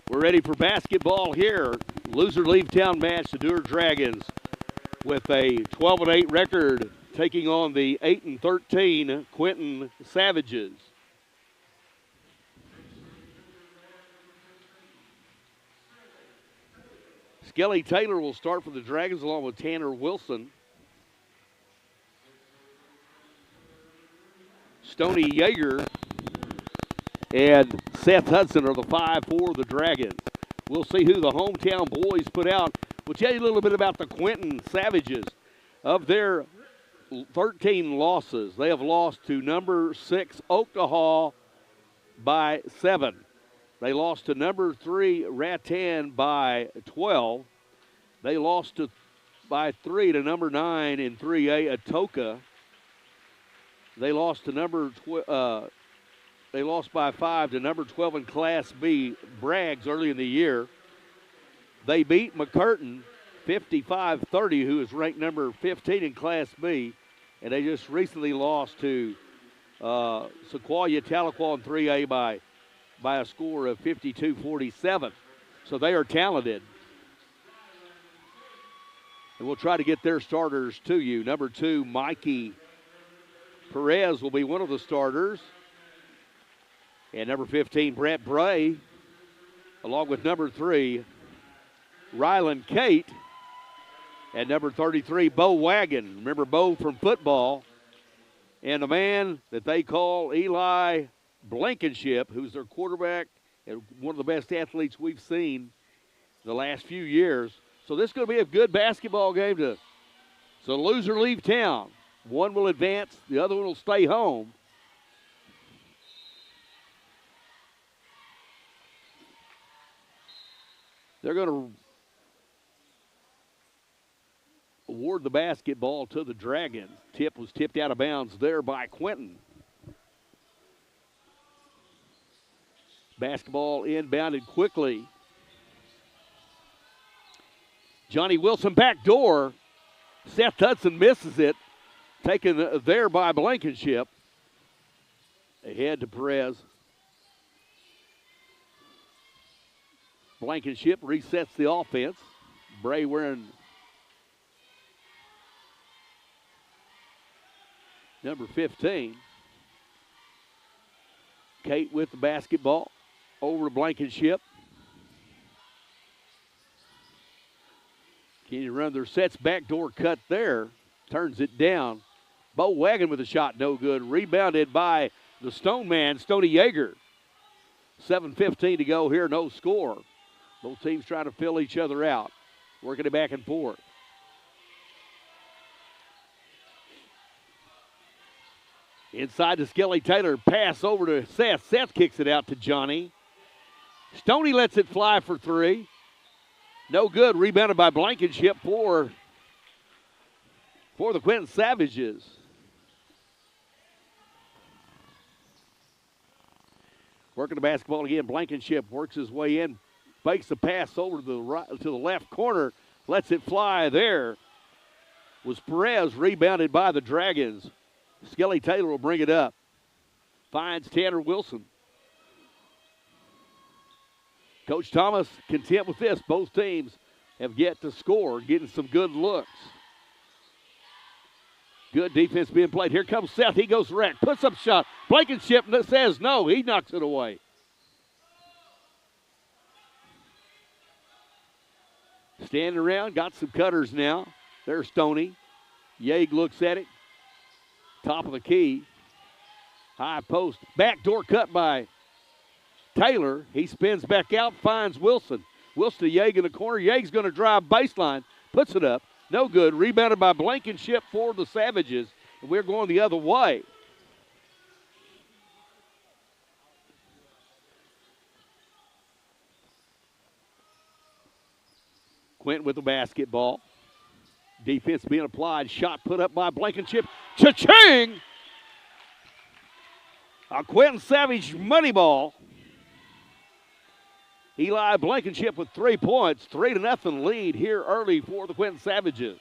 We're ready for basketball here. Loser leave town match, the Dewar Dragons with a 12-8 record taking on the 8-13 Quinton Savages. Skelly Taylor will start for the Dragons along with Tanner Wilson. Stoney Yeager and Seth Hudson are the 5 for the Dragons. We'll see who the hometown boys put out. We'll tell you a little bit about the Quinton Savages. Of their 13 losses, they have lost to number 6 Oklahoma by 7. They lost to number 3 Rattan by 12. They lost by 3 to number 9 in 3A Atoka. They lost to they lost by 5 to number 12 in Class B Braggs early in the year. They beat McCurtain 55-30, who is ranked number 15 in Class B, and they just recently lost to Sequoia Tahlequah in 3A by a score of 52-47. So they are talented. And we'll try to get their starters to you. Number 2, Mikey Perez will be one of the starters. And number 15, Brett Bray, along with number 3, Rylan Kate, and number 33, Bo Wagon. Remember Bo from football. And the man that they call Eli Blankenship, who's their quarterback and one of the best athletes we've seen the last few years. So this is going to be a good basketball game. So loser leave town. One will advance, the other one will stay home. They're going to award the basketball to the Dragons. Tip was tipped out of bounds there by Quinton. Basketball inbounded quickly. Johnny Wilson backdoor. Seth Hudson misses it. Taken there by Blankenship. Ahead to Perez. Blankenship resets the offense. Bray wearing number 15. Kate with the basketball. Over to Blankenship. Can you run their sets? Backdoor cut there. Turns it down. Bo Wagon with a shot, no good. Rebounded by the Stone man, Stoney Yeager. 7:15 to go here, no score. Both teams trying to fill each other out. Working it back and forth. Inside to Skelly Taylor. Pass over to Seth. Seth kicks it out to Johnny. Stoney lets it fly for 3. No good. Rebounded by Blankenship for the Quinton Savages. Working the basketball again. Blankenship works his way in. Fakes the pass over to the left corner. Lets it fly there. Was Perez, rebounded by the Dragons. Skelly Taylor will bring it up. Finds Tanner Wilson. Coach Thomas content with this. Both teams have yet to score, getting some good looks. Good defense being played. Here comes Seth. He goes direct. Puts up shot. Blankenship says no. He knocks it away. Standing around. Got some cutters now. There's Stoney. Yeag looks at it. Top of the key. High post. Backdoor cut by Taylor. He spins back out. Finds Wilson. Wilson to Yeag in the corner. Yeag's going to drive baseline. Puts it up. No good. Rebounded by Blankenship for the Savages. And we're going the other way. Quinton with the basketball. Defense being applied. Shot put up by Blankenship. Cha-ching! A Quinton Savage money ball. Eli Blankenship with 3 points. 3-0 lead here early for the Quinton Savages.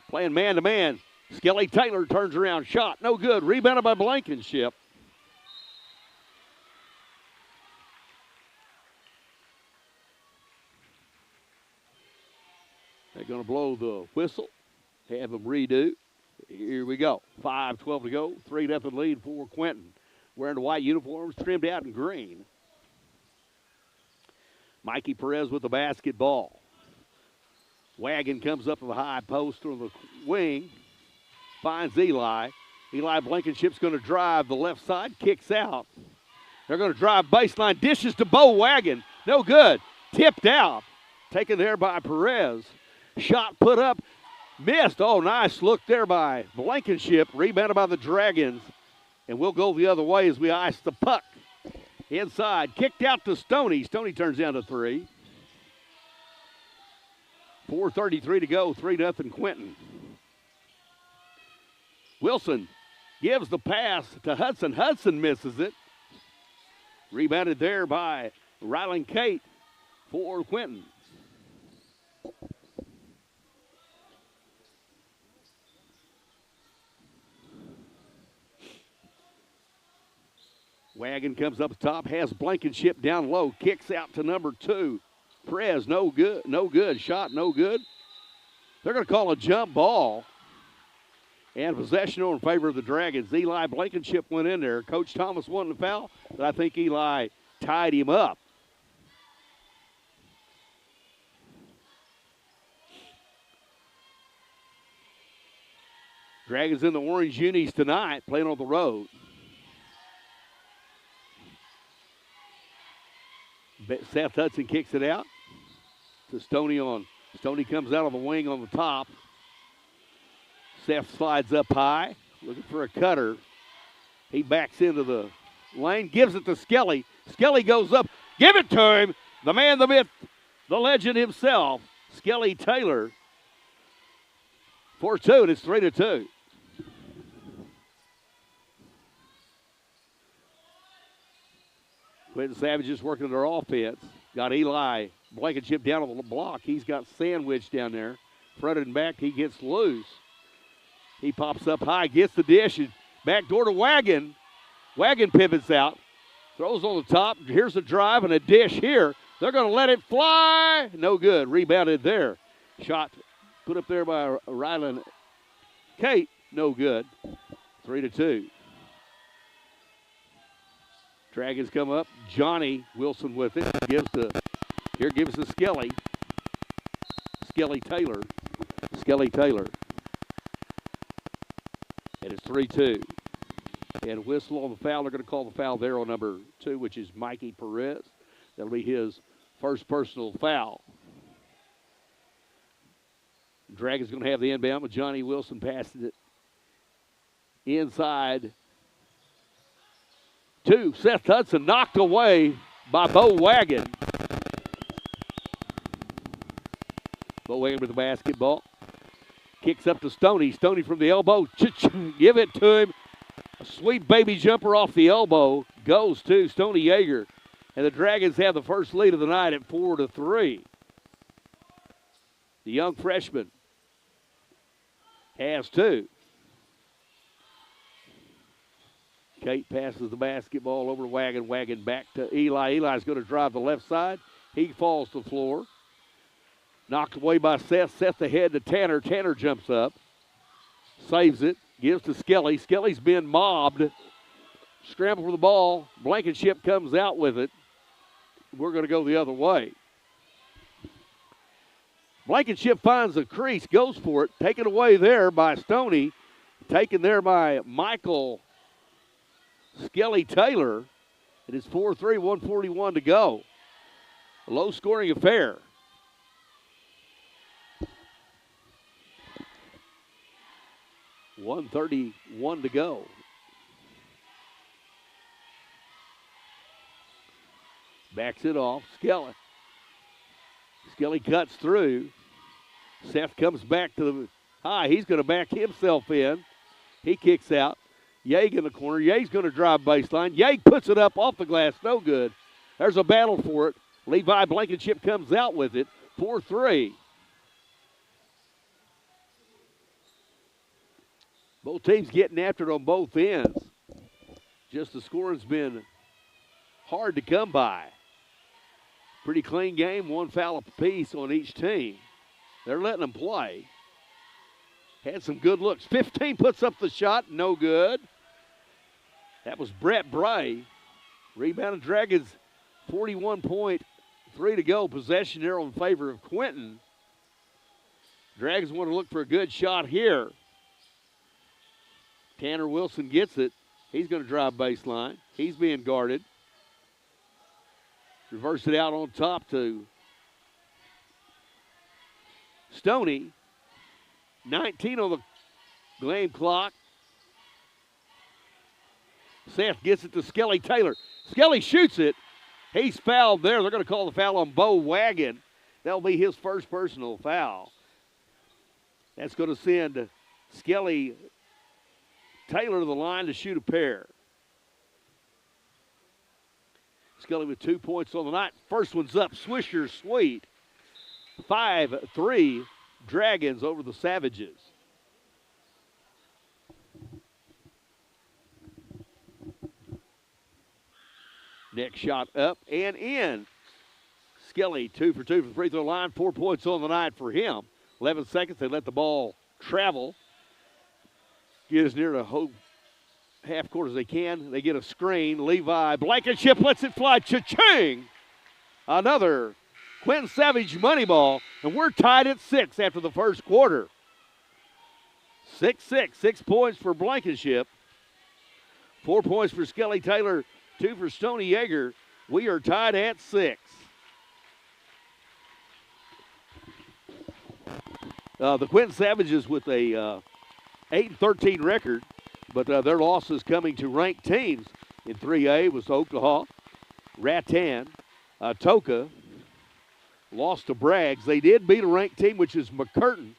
Playing man-to-man. Skelly Taylor turns around, shot, no good. Rebounded by Blankenship. They're going to blow the whistle, have them redo. Here we go. 5:12 to go. 3-0 lead for Quinton. Wearing the white uniforms, trimmed out in green. Mikey Perez with the basketball. Wagon comes up to the high post on the wing. Finds Eli. Eli Blankenship's going to drive the left side. Kicks out. They're going to drive baseline. Dishes to Bo Wagon. No good. Tipped out. Taken there by Perez. Shot put up. Missed. Oh, nice look there by Blankenship. Rebounded by the Dragons. And we'll go the other way as we ice the puck. Inside. Kicked out to Stoney. Stoney turns down to 3. 4:33 to go. 3-0 Quinton. Wilson gives the pass to Hudson. Hudson misses it. Rebounded there by Rylan Kate for Quinton. Wagon comes up top, has Blankenship down low, kicks out to number 2. Perez, no good, no good. Shot, no good. They're going to call a jump ball. And possession in favor of the Dragons. Eli Blankenship went in there. Coach Thomas won the foul, but I think Eli tied him up. Dragons in the orange unis tonight, playing on the road. Seth Hudson kicks it out to Stoney on. Stoney comes out of the wing on the top. Seth slides up high, looking for a cutter. He backs into the lane, gives it to Skelly. Skelly goes up, give it to him. The man, the myth, the legend himself, Skelly Taylor. 4-2, and it's 3-2. Quinton Savages working their offense. Got Eli Blankenship down on the block. He's got sandwiched down there. Fronted and back, he gets loose. He pops up high, gets the dish, and back door to Wagon. Wagon pivots out, throws on the top. Here's a drive and a dish here. They're going to let it fly. No good. Rebounded there. Shot put up there by Rylan Kate. No good. 3-2. Dragons come up. Johnny Wilson with it. Gives to Skelly. Skelly Taylor. Skelly Taylor. And it's 3-2. And whistle on the foul. They're going to call the foul there on number 2, which is Mikey Perez. That'll be his first personal foul. Dragons going to have the inbound, but Johnny Wilson passes it inside to Seth Hudson, knocked away by Bo Wagon. Bo Wagon with the basketball. Kicks up to Stoney. Stoney from the elbow. Give it to him. A sweet baby jumper off the elbow. Goes to Stoney Yeager. And the Dragons have the first lead of the night at 4-3. The young freshman has 2. Kate passes the basketball over to Wagon. Wagon back to Eli. Eli's going to drive the left side. He falls to the floor. Knocked away by Seth. Seth ahead to Tanner. Tanner jumps up. Saves it. Gives to Skelly. Skelly's been mobbed. Scramble for the ball. Blankenship comes out with it. We're going to go the other way. Blankenship finds the crease. Goes for it. Taken away there by Stoney. Taken there by Michael Skelly Taylor. It is 4-3, 141 to go. A low-scoring affair. $131 to go. Backs it off. Skelly. Skelly cuts through. Seth comes back to the high. He's going to back himself in. He kicks out. Yeag in the corner. Yeag's going to drive baseline. Yeag puts it up off the glass. No good. There's a battle for it. Levi Blankenship comes out with it. 4-3. Both teams getting after it on both ends. Just the scoring's been hard to come by. Pretty clean game, one foul apiece on each team. They're letting them play. Had some good looks. 15 puts up the shot, no good. That was Brett Bray. Rebounded Dragons, 41.3 to go. Possession there in favor of Quinton. Dragons want to look for a good shot here. Tanner Wilson gets it. He's going to drive baseline. He's being guarded. Reverse it out on top to Stoney. 19 on the game clock. Seth gets it to Skelly Taylor. Skelly shoots it. He's fouled there. They're going to call the foul on Bo Wagon. That'll be his first personal foul. That's going to send Skelly Taylor to the line to shoot a pair. Skelly with 2 points on the night. First one's up. Swisher Sweet. 5-3 Dragons over the Savages. Next shot up and in. Skelly 2 for 2 from the free throw line. 4 points on the night for him. 11 seconds. They let the ball travel. Get as near the whole half court as they can. They get a screen. Levi Blankenship lets it fly. Cha-ching! Another Quinton Savage money ball. And we're tied at 6 after the first quarter. 6-6. 6 points for Blankenship. 4 points for Skelly Taylor. 2 for Stoney Yeager. We are tied at 6. The Quinton Savages with a 8-13 record, but their losses coming to ranked teams in 3A was Oklahoma, Rattan, Toka, lost to Braggs. They did beat a ranked team, which is McCurtain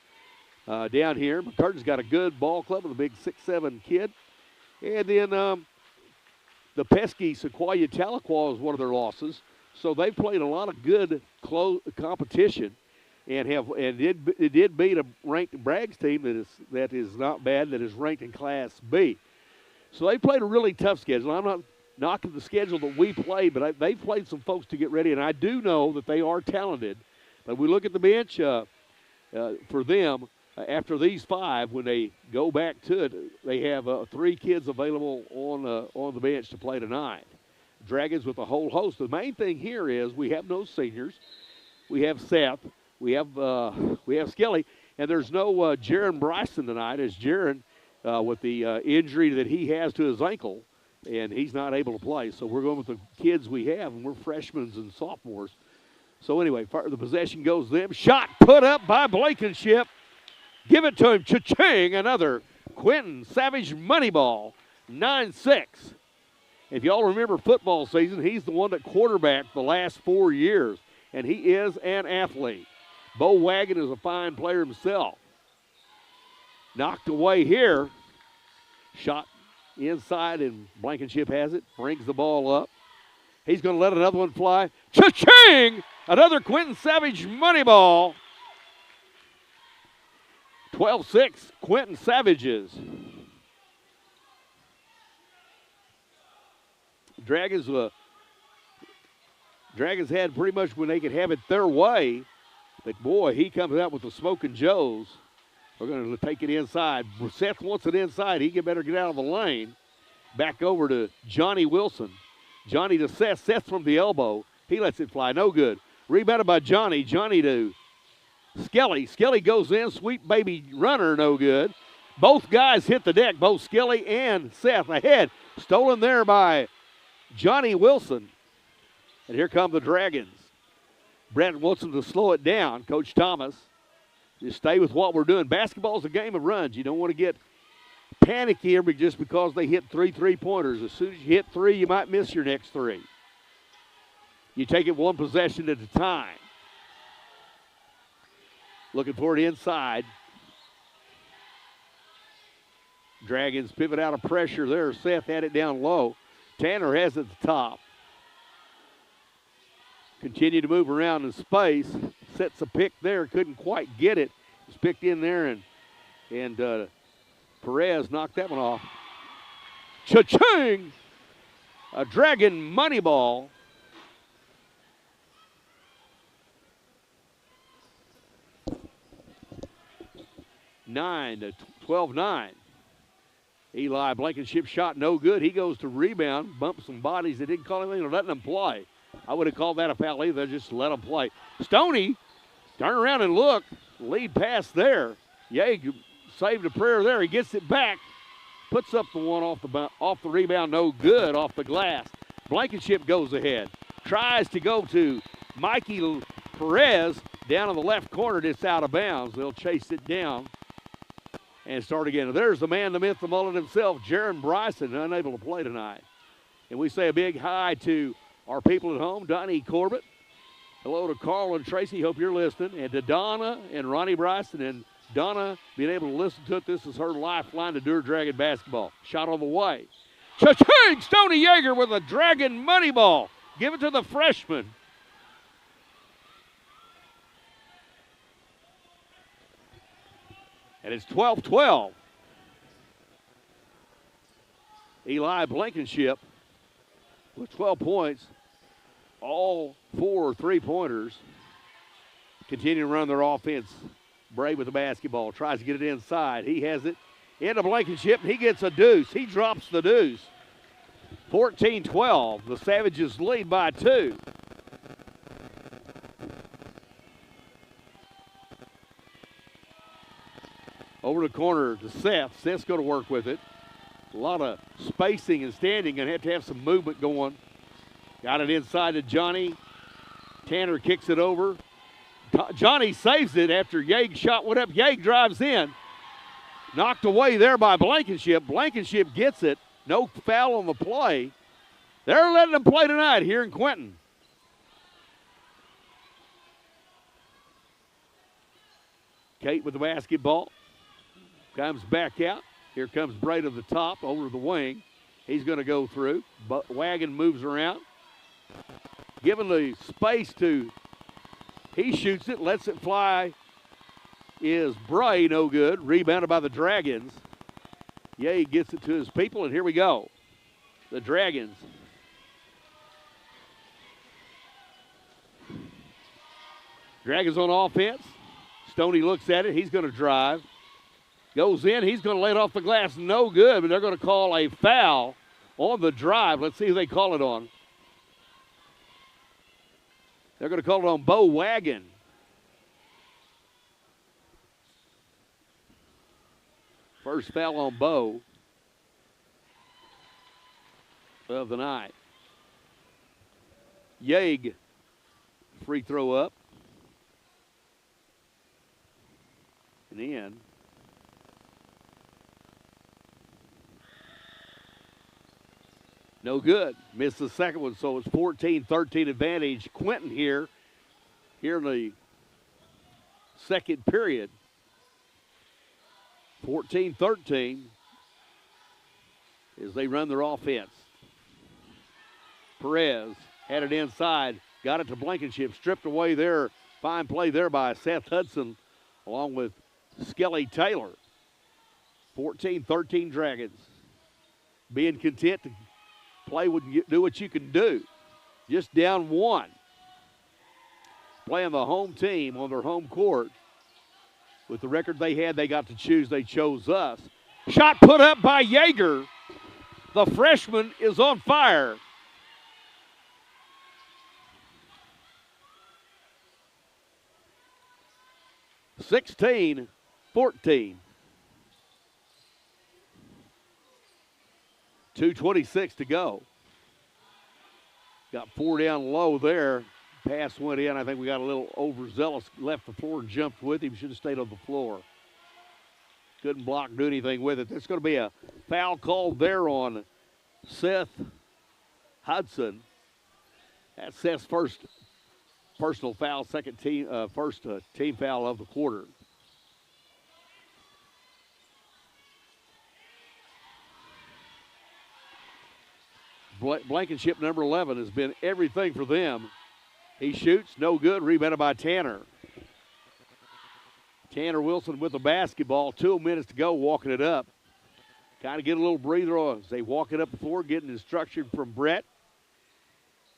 down here. McCurtain's got a good ball club with a big 6'7" kid. And then the pesky Sequoia Tahlequah is one of their losses. So they've played a lot of good competition. And did beat a ranked Braggs team that is not bad, that is ranked in Class B. So they played a really tough schedule. I'm not knocking the schedule that we played, but they've played some folks to get ready, and I do know that they are talented. But we look at the bench for them after these 5. When they go back to it, they have 3 kids available on the bench to play tonight. Dragons with a whole host. The main thing here is we have no seniors. We have Seth. We have Skelly, and there's no Jaron Bryson tonight, as Jaron, with the injury that he has to his ankle, and he's not able to play. So we're going with the kids we have, and we're freshmen and sophomores. So anyway, the possession goes to them. Shot put up by Blankenship. Give it to him. Cha-ching! Another Quinton Savage money ball. 9-6. If y'all remember football season, he's the one that quarterbacked the last 4 years, and he is an athlete. Bo Wagon is a fine player himself. Knocked away here. Shot inside, and Blankenship has it. Brings the ball up. He's going to let another one fly. Cha-ching! Another Quinton Savage money ball. 12-6, Quinton Savages. Dragons had pretty much when they could have it their way. But, boy, he comes out with the Smoking Joes. We're going to take it inside. Seth wants it inside. He better get out of the lane. Back over to Johnny Wilson. Johnny to Seth. Seth from the elbow. He lets it fly. No good. Rebounded by Johnny. Johnny to Skelly. Skelly goes in. Sweet baby runner. No good. Both guys hit the deck. Both Skelly and Seth ahead. Stolen there by Johnny Wilson. And here come the Dragons. Brent wants them to slow it down. Coach Thomas, just stay with what we're doing. Basketball is a game of runs. You don't want to get panicky here just because they hit 3 3-pointers. As soon as you hit 3, you might miss your next 3. You take it one possession at a time. Looking for it inside. Dragons pivot out of pressure there. Seth had it down low. Tanner has it at the top. Continue to move around in space. Sets a pick there. Couldn't quite get it. Was picked in there and Perez knocked that one off. Cha-ching! A Dragon money ball. Nine to 12-9. Eli Blankenship shot no good. He goes to rebound, bumps some bodies. They didn't call anything or letting them play. I would have called that a foul either. Just let them play. Stoney, turn around and look. Lead pass there. Yeg saved a prayer there. He gets it back. Puts up the one off the rebound. No good off the glass. Blankenship goes ahead. Tries to go to Mikey Perez down in the left corner. It's out of bounds. They'll chase it down and start again. There's the man, the myth, the mullet himself, Jaron Bryson, unable to play tonight. And we say a big hi to our people at home, Donnie Corbett. Hello to Carl and Tracy, hope you're listening. And to Donna and Ronnie Bryson. And Donna being able to listen to it, this is her lifeline to Dewar Dragon basketball. Shot on the way. Cha-ching! Stoney Yeager with a Dragon money ball. Give it to the freshman. And it's 12-12. Eli Blankenship with 12 points. All 4 3-pointers. Continue to run their offense. Bray with the basketball. Tries to get it inside. He has it into Blankenship. He gets a deuce. He drops the deuce. 14-12. The Savages lead by 2. Over the corner to Seth. Seth's going to work with it. A lot of spacing and standing. Going to have some movement going. Got it inside to Johnny. Tanner kicks it over. Johnny saves it after Yeag shot went up. Yeag drives in. Knocked away there by Blankenship. Blankenship gets it. No foul on the play. They're letting them play tonight here in Quinton. Kate with the basketball. Comes back out. Here comes Bray to the top, over the wing. He's going to go through. But Wagon moves around. Given the space to, he shoots it, lets it fly. Is Bray no good. Rebounded by the Dragons. He gets it to his people, and here we go. The Dragons. Dragons on offense. Stoney looks at it. He's going to drive. Goes in. He's going to lay it off the glass. No good, but they're going to call a foul on the drive. Let's see who they call it on. They're going to call it on Bo Wagon. First foul on Bo of the night. Yeag, free throw up. And in. No good. Missed the second one, so it's 14-13 advantage. Quinton here in the second period. 14-13 as they run their offense. Perez had it inside, got it to Blankenship, stripped away there. Fine play there by Seth Hudson along with Skelly Taylor. 14-13 Dragons. Being content to play, do what you can do. Just down 1. Playing the home team on their home court. With the record they had, they got to choose. They chose us. Shot put up by Yeager. The freshman is on fire. (16-14). 2:26 to go. Got 4 down low there. Pass went in. I think we got a little overzealous. Left the floor and jumped with him. Should have stayed on the floor. Couldn't block, do anything with it. There's going to be a foul called there on Seth Hudson. That's Seth's first personal foul, first team foul of the quarter. Blankenship, number 11, has been everything for them. He shoots, no good, rebounded by Tanner. Tanner Wilson with the basketball, 2 minutes to go, walking it up. kind of get a little breather on as they walk it up the floor, getting instruction from Brett.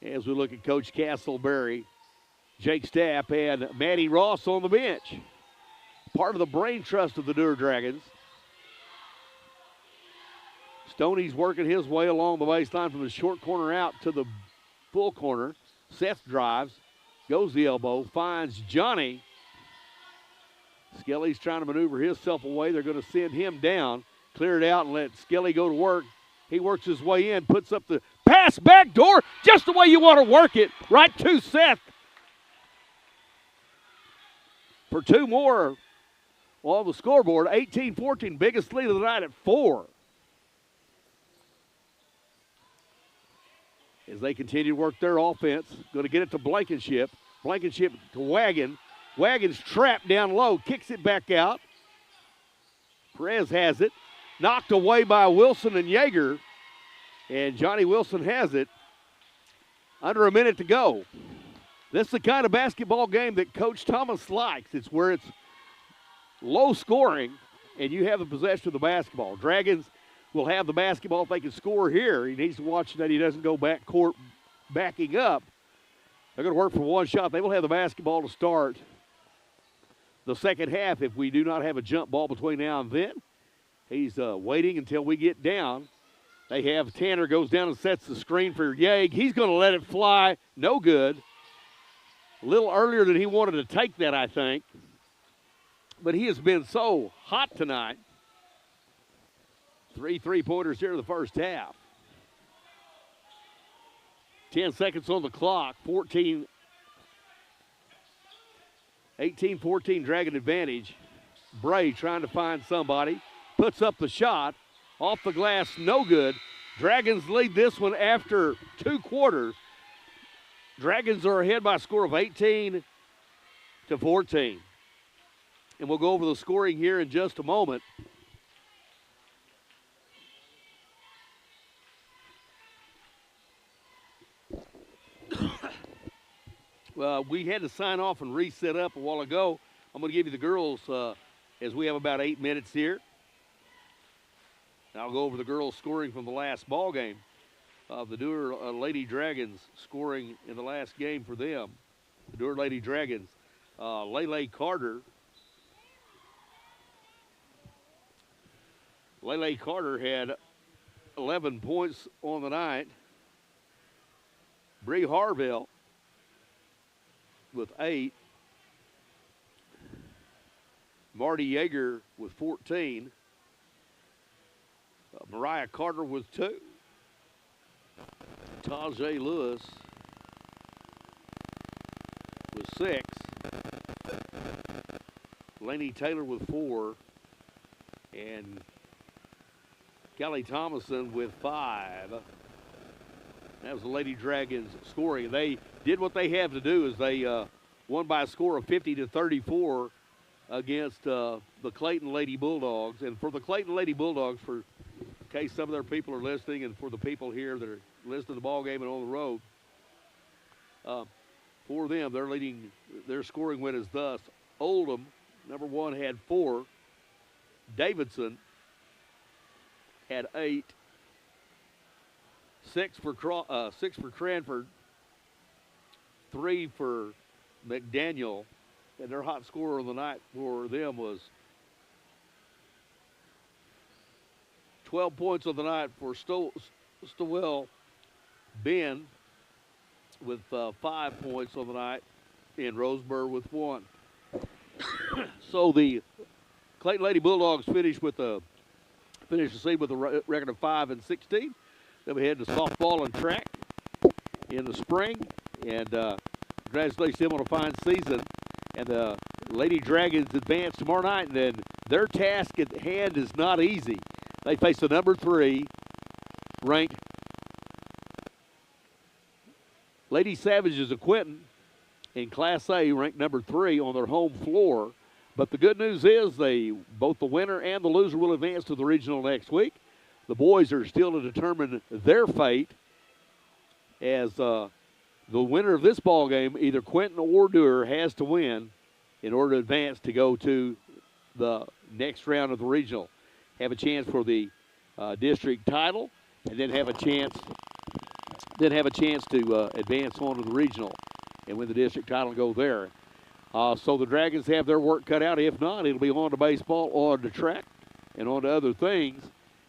As we look at Coach Castleberry, Jake Stapp, and Matty Ross on the bench. Part of the brain trust of the Dewar Dragons. Stoney's working his way along the baseline from the short corner out to the full corner. Seth drives, goes the elbow, finds Johnny. Skelly's trying to maneuver himself away. They're going to send him down, clear it out, and let Skelly go to work. He works his way in, puts up the pass back door, just the way you want to work it, right to Seth. For two more on the scoreboard, 18-14, biggest lead of the night at 4. As they continue to work their offense, going to get it to Blankenship. Blankenship to Wagon. Wagon's trapped down low, kicks it back out. Perez has it. Knocked away by Wilson and Yeager. And Johnny Wilson has it. Under a minute to go. This is the kind of basketball game that Coach Thomas likes. It's where it's low scoring and you have the possession of the basketball. Dragons will have the basketball if they can score here. He needs to watch that he doesn't go back court backing up. They're going to work for one shot. They will have the basketball to start the second half if we do not have a jump ball between now and then. He's waiting until we get down. They have Tanner goes down and sets the screen for Yeag. He's going to let it fly. No good. A little earlier than he wanted to take that, I think. But he has been so hot tonight. 3 3-pointers here in the first half. 10 seconds on the clock. 18-14 Dragon advantage. Bray trying to find somebody. Puts up the shot. Off the glass, no good. Dragons lead this one after 2 quarters. Dragons are ahead by a score of 18-14. And we'll go over the scoring here in just a moment. We had to sign off and reset up a while ago. I'm going to give you the girls as we have about 8 minutes here. I'll go over the girls scoring from the last ball game. The Dewar Lady Dragons scoring in the last game for them. The Dewar Lady Dragons. Lele Carter. Lele Carter had 11 points on the night. Bree Harville with 8. Marty Yeager with 14. Mariah Carter with 2. Tajay Lewis with 6. Lainey Taylor with 4. And Kelly Thomason with 5. That was the Lady Dragons scoring. They did what they have to do is they won by a score of 50-34 against the Clayton Lady Bulldogs. And for the Clayton Lady Bulldogs, for in case some of their people are listening, and for the people here that are listening to the ball game and on the road, for them, their scoring win is thus: Oldham, number 1, had 4. Davidson had 8. 6 for Cranford. 3 for McDaniel. And their hot scorer of the night for them was 12 points of the night for Stowell Ben with 5 points on the night, and Roseburg with 1. So the Clayton Lady Bulldogs finished the season with a record of 5-16. They'll be heading to softball and track in the spring, and congratulations them on a fine season. And the Lady Dragons advance tomorrow night, and then their task at hand is not easy. They face the number 3 ranked Lady Savages of Quinton in Class A, ranked number 3 on their home floor. But the good news is both the winner and the loser will advance to the regional next week. The boys are still to determine their fate, as the winner of this ball game, either Quinton or Dewar, has to win in order to advance to go to the next round of the regional. Have a chance for the district title, and then have a chance to advance on to the regional and win the district title and go there. So the Dragons have their work cut out. If not, it'll be on to baseball, on to track, and on to other things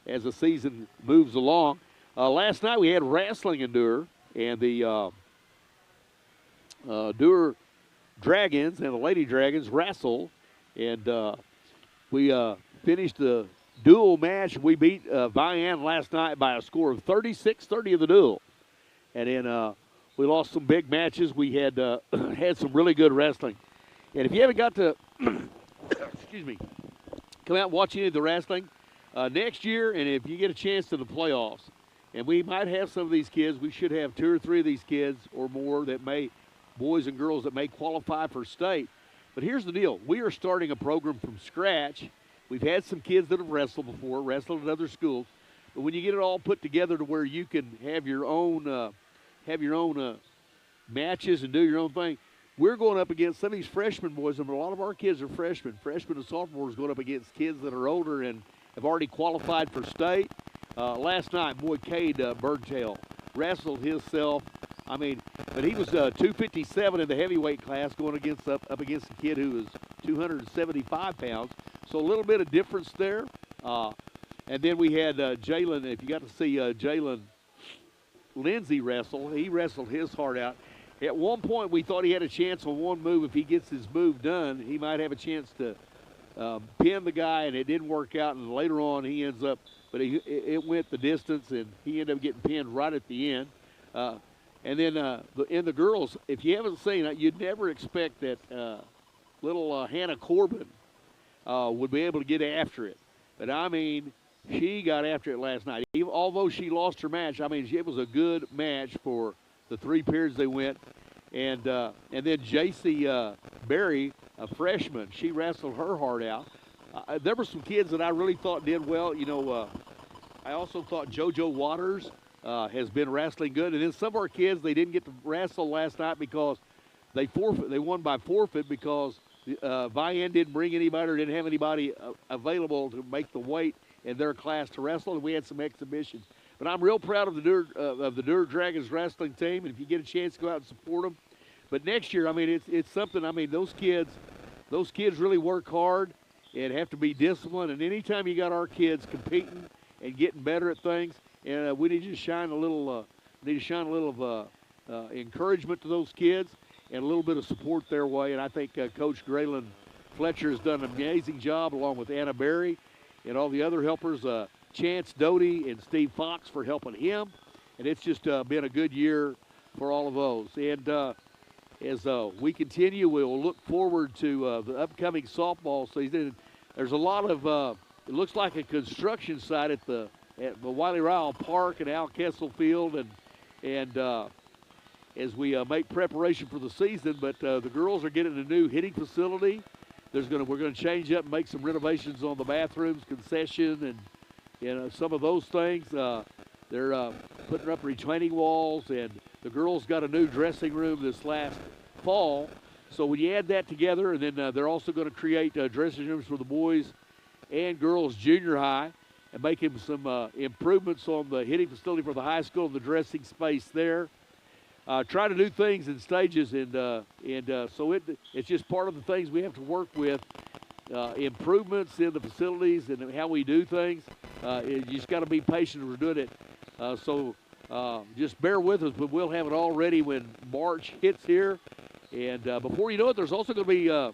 as the season moves along. Last night we had wrestling in Dewar, and the Dewar Dragons and the Lady Dragons wrestled, and we finished the dual match. We beat Vian last night by a score of 36-30 in the dual. And then we lost some big matches. We had had some really good wrestling. And if you haven't got to, excuse me, come out and watch any of the wrestling next year, and if you get a chance to the playoffs, and we might have some of these kids, we should have 2 or 3 of these kids or more that may, boys and girls that may qualify for state. But here's the deal. We are starting a program from scratch. We've had some kids that have wrestled before, wrestled at other schools. But when you get it all put together to where you can have your own matches and do your own thing, we're going up against some of these freshman boys, and a lot of our kids are freshmen. Freshmen and sophomores going up against kids that are older and have already qualified for state. Last night, boy, Cade Birdtail wrestled himself. I mean, but he was 257 in the heavyweight class going up against a kid who was 275 pounds. So a little bit of difference there. And then we had Jalen, if you got to see Jalen Lindsay wrestle, he wrestled his heart out. At one point, we thought he had a chance on one move. If he gets his move done, he might have a chance to pin the guy, and it didn't work out. And later on, he ends up, but it went the distance, and he ended up getting pinned right at the end. And then in the girls, if you haven't seen it, you'd never expect that little Hannah Corbin would be able to get after it. But, I mean, she got after it last night. Although she lost her match, I mean, it was a good match for the 3 periods they went. And then J.C. Berry, a freshman, she wrestled her heart out. There were some kids that I really thought did well. You know, I also thought JoJo Waters has been wrestling good. And then some of our kids, they didn't get to wrestle last night because they won by forfeit because Vian didn't bring anybody or didn't have anybody available to make the weight in their class to wrestle, and we had some exhibitions. But I'm real proud of the Dewar Dragons wrestling team, and if you get a chance to go out and support them. But next year, I mean, it's something. I mean, those kids really work hard and have to be disciplined. And anytime you got our kids competing and getting better at things, and we need to shine a little, encouragement to those kids and a little bit of support their way. And I think Coach Graylin Fletcher has done an amazing job, along with Anna Berry and all the other helpers. Chance Doty and Steve Fox for helping him, and it's just been a good year for all of those. And as we continue, we'll look forward to the upcoming softball season. There's a lot of it looks like a construction site at the Wiley Ryle Park and Al Kessel Field, and as we make preparation for the season. But the girls are getting a new hitting facility. We're going to change up and make some renovations on the bathrooms, concession, and some of those things. They're putting up retaining walls, and the girls got a new dressing room this last fall. So when you add that together, and then they're also going to create dressing rooms for the boys and girls junior high, and making some improvements on the hitting facility for the high school and the dressing space there. Try to do things in stages, and so it's just part of the things we have to work with. Improvements in the facilities and how we do things. You just got to be patient. We're doing it. So just bear with us, but we'll have it all ready when March hits here. And before you know it, there's also going to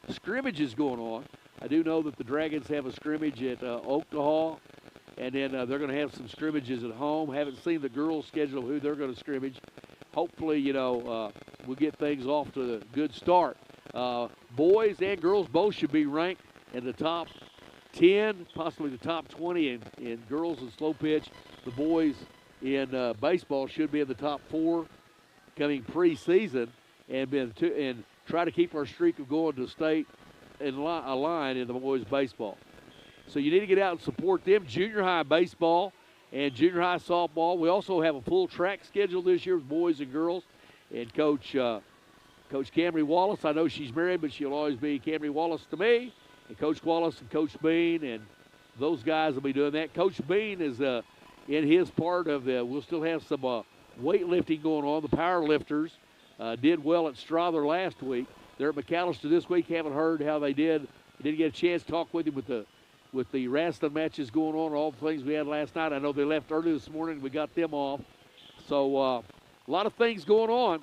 be scrimmages going on. I do know that the Dragons have a scrimmage at Oklahoma, and then they're going to have some scrimmages at home. Haven't seen the girls' schedule, who they're going to scrimmage. Hopefully, we'll get things off to a good start. Boys and girls both should be ranked in the top 10, possibly the top 20 in girls and slow pitch. The boys in baseball should be in the top 4 coming preseason, and try to keep our streak of going to state in a line in the boys baseball. So you need to get out and support them. Junior high baseball and junior high softball. We also have a full track schedule this year with boys and girls. And Coach Camry Wallace, I know she's married, but she'll always be Camry Wallace to me. And Coach Wallace and Coach Bean those guys will be doing that. Coach Bean is in his part of the. We'll still have some weightlifting going on. The power lifters did well at Strother last week. They're at McAllister this week. Haven't heard how they did. Didn't get a chance to talk with him with the wrestling matches going on, all the things we had last night. I know they left early this morning. We got them off. So a lot of things going on.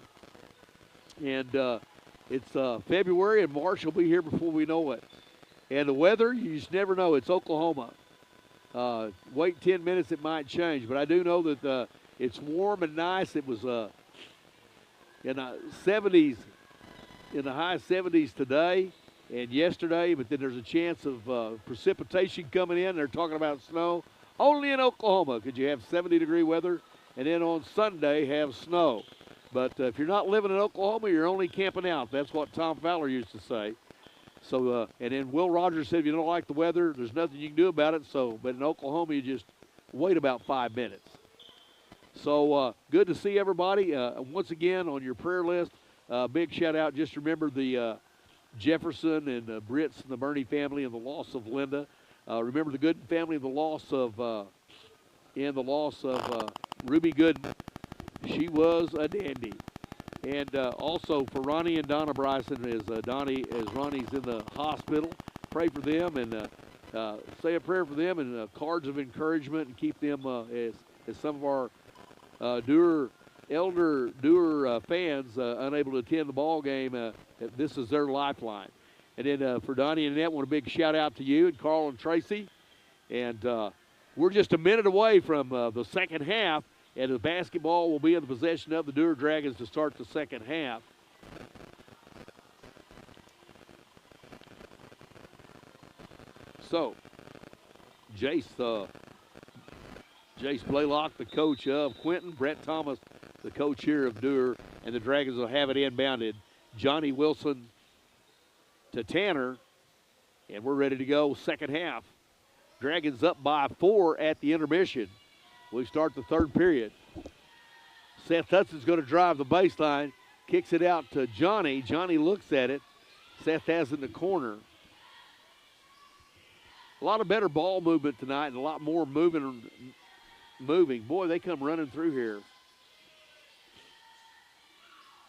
And it's February, and March will be here before we know it. And the weather, you just never know. It's Oklahoma. Wait 10 minutes, it might change. But I do know that it's warm and nice. It was in the 70s, in the high 70s today and yesterday. But then there's a chance of precipitation coming in. They're talking about snow. Only in Oklahoma could you have 70-degree weather, and then on Sunday have snow. But if you're not living in Oklahoma, you're only camping out. That's what Tom Fowler used to say. So, and then Will Rogers said, if you don't like the weather, there's nothing you can do about it. So, but in Oklahoma, you just wait about 5 minutes. So, good to see everybody. Once again, on your prayer list, big shout out. Just remember the Jefferson and Brits and the Bernie family and the loss of Linda. Remember the Gooden family and the loss of Ruby Gooden. She was a dandy. And also for Ronnie and Donna Bryson, as Ronnie's in the hospital, pray for them and say a prayer for them and cards of encouragement, and keep them as some of our elder Dewar fans unable to attend the ball game. This is their lifeline. And then for Donnie and Annette, I want a big shout out to you and Carl and Tracy. And we're just a minute away from the second half. And the basketball will be in the possession of the Dewar Dragons to start the second half. So, Jace Blaylock, the coach of Quinton, Brett Thomas, the coach here of Dewar, and the Dragons will have it inbounded. Johnny Wilson to Tanner, and we're ready to go second half. Dragons up by 4 at the intermission. We start the third period. Seth Hudson's going to drive the baseline, kicks it out to Johnny. Johnny looks at it. Seth has it in the corner. A lot of better ball movement tonight and a lot more moving. Boy, they come running through here.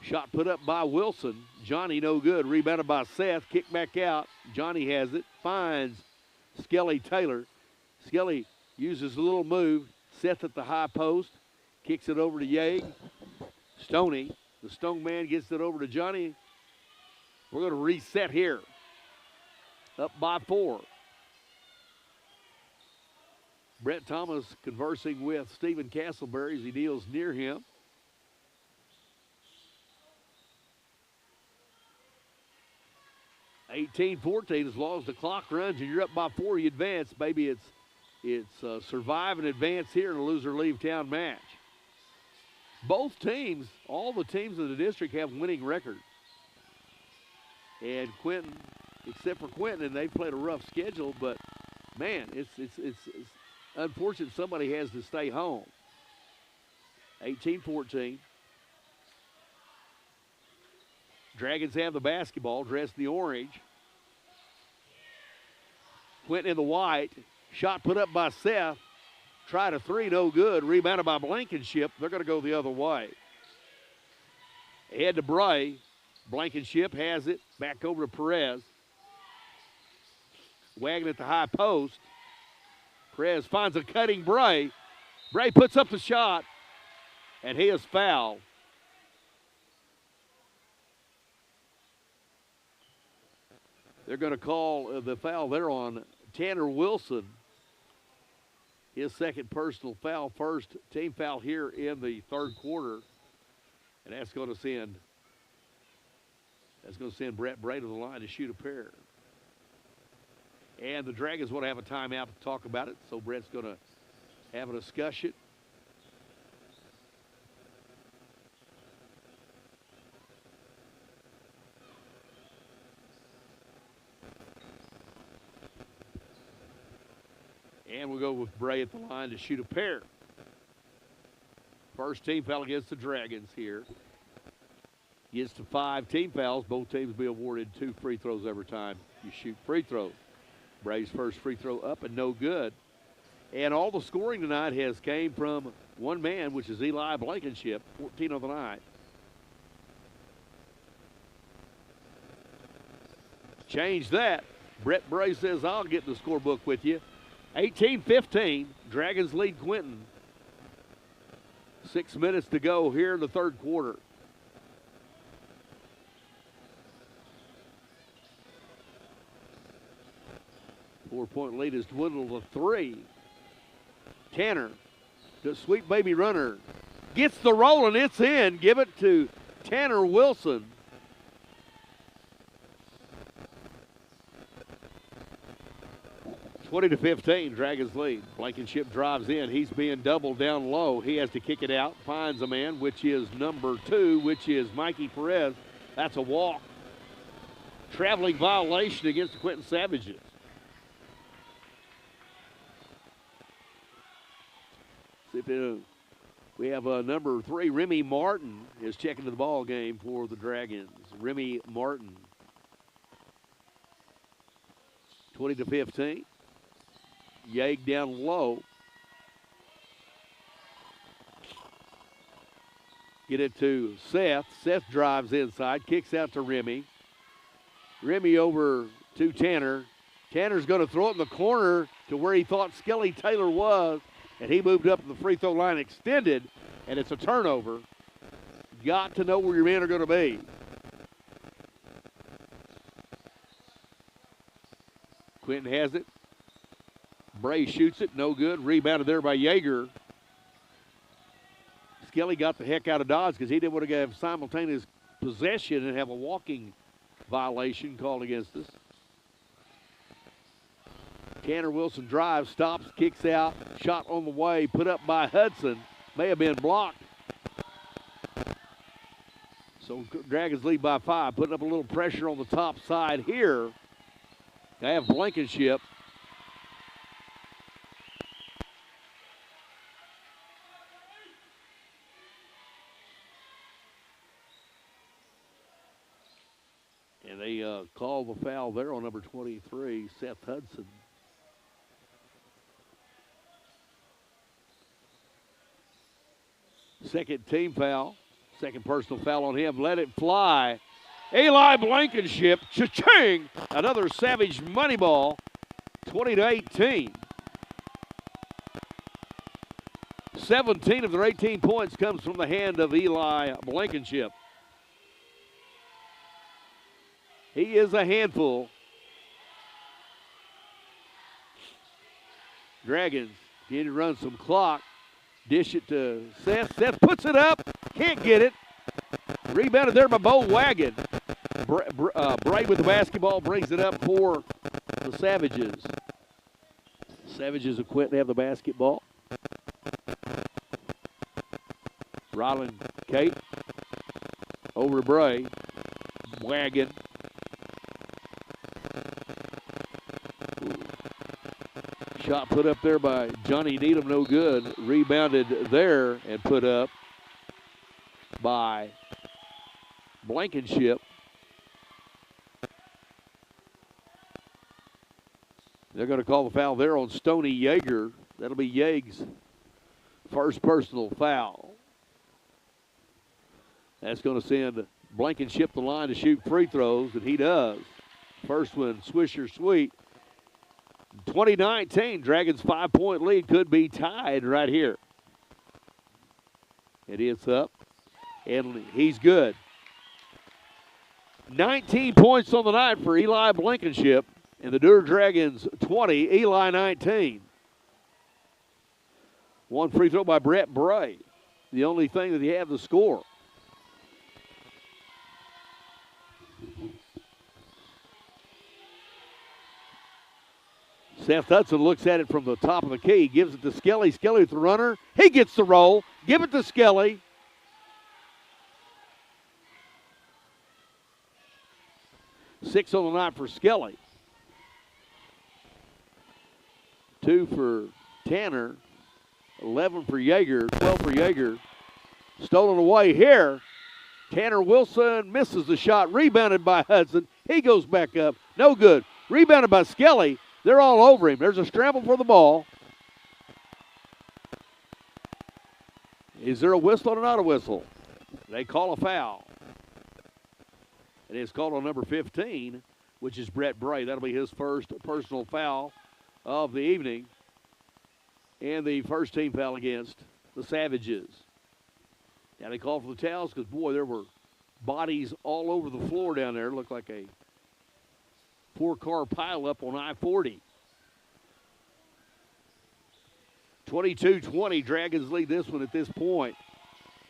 Shot put up by Wilson. Johnny no good. Rebounded by Seth. Kick back out. Johnny has it. Finds Skelly Taylor. Skelly uses a little move. Seth at the high post, kicks it over to Yeag. Stoney, the Stone man, gets it over to Johnny. We're going to reset here. Up by 4. Brett Thomas conversing with Stephen Castleberry as he kneels near him. (18-14), as long as the clock runs and you're up by 4, you advance. Maybe it's survive and advance here in a loser leave town match. Both teams, all the teams in the district, have winning records. And Quinton, except for Quinton, and they've played a rough schedule, but man, it's unfortunate somebody has to stay home. 18-14. Dragons have the basketball, dressed in the orange. Quinton in the white. Shot put up by Seth. Tried a 3, no good. Rebounded by Blankenship. They're going to go the other way. Ahead to Bray. Blankenship has it. Back over to Perez. Wagon at the high post. Perez finds a cutting Bray. Bray puts up the shot, and he is fouled. They're going to call the foul there on Tanner Wilson. His second personal foul, first team foul here in the third quarter. And that's going to send Brett Bray to the line to shoot a pair. And the Dragons want to have a timeout to talk about it, so Brett's going to have a discussion. And we'll go with Bray at the line to shoot a pair. First team foul against the Dragons here. Gets to 5 team fouls. Both teams will be awarded 2 free throws every time you shoot free throws. Bray's first free throw up and no good. And all the scoring tonight has came from one man, which is Eli Blankenship, 14 on the night. Change that. Brett Bray says, I'll get in the scorebook with you. 18-15, Dragons lead Quinton. 6 minutes to go here in the third quarter. Four-point lead is dwindled to 3. Tanner, the sweet baby runner, gets the roll and it's in. Give it to Tanner Wilson. (20 to 15), Dragons lead. Blankenship drives in. He's being doubled down low. He has to kick it out. Finds a man, which is number 2, which is Mikey Perez. That's a walk. Traveling violation against the Quinton Savages. We have number 3, Remy Martin, is checking to the ball game for the Dragons. Remy Martin. 20 to 15. Yag down low. Get it to Seth. Seth drives inside, kicks out to Remy. Remy over to Tanner. Tanner's going to throw it in the corner to where he thought Skelly Taylor was, and he moved up to the free throw line extended, and it's a turnover. Got to know where your men are going to be. Quinton has it. Bray shoots it, no good. Rebounded there by Yeager. Skelly got the heck out of Dodge because he didn't want to have simultaneous possession and have a walking violation called against us. Tanner Wilson drives, stops, kicks out. Shot on the way, put up by Hudson. May have been blocked. So Dragons lead by 5, putting up a little pressure on the top side here. They have Blankenship. And they call the foul there on number 23, Seth Hudson. Second team foul. Second personal foul on him. Let it fly. Eli Blankenship. Cha-ching! Another Savage money ball. 20 to 18. 17 of their 18 points comes from the hand of Eli Blankenship. He is a handful. Dragons need to run some clock. Dish it to Seth. Seth puts it up. Can't get it. Rebounded there by Bo Wagon. Bray with the basketball brings it up for the Savages. Savages of Quinton have the basketball. Ryland Kate over to Bray. Wagon. Shot put up there by Johnny Needham, no good. Rebounded there and put up by Blankenship. They're going to call the foul there on Stoney Yeager. That'll be Yeag's first personal foul. That's going to send Blankenship the line to shoot free throws, and he does. First one, Swisher Sweet. 2019, Dragons' 5-point lead could be tied right here. It is up, and he's good. 19 points on the night for Eli Blankenship, and the Dewar Dragons 20, Eli 19. One free throw by Brett Bray, the only thing that he had to score. Seth Hudson looks at it from the top of the key, gives it to Skelly. Skelly with the runner. He gets the roll. Give it to Skelly. Six on the night for Skelly. 2 for Tanner. 11 for Yeager. 12 for Yeager. Stolen away here. Tanner Wilson misses the shot. Rebounded by Hudson. He goes back up. No good. Rebounded by Skelly. They're all over him. There's a scramble for the ball. Is there a whistle or not a whistle? They call a foul. It is called on number 15, which is Brett Bray. That'll be his first personal foul of the evening. And the first team foul against the Savages. Now they call for the towels because, boy, there were bodies all over the floor down there. It looked like a 4-car pileup on I-40. 22-20, Dragons lead this one at this point.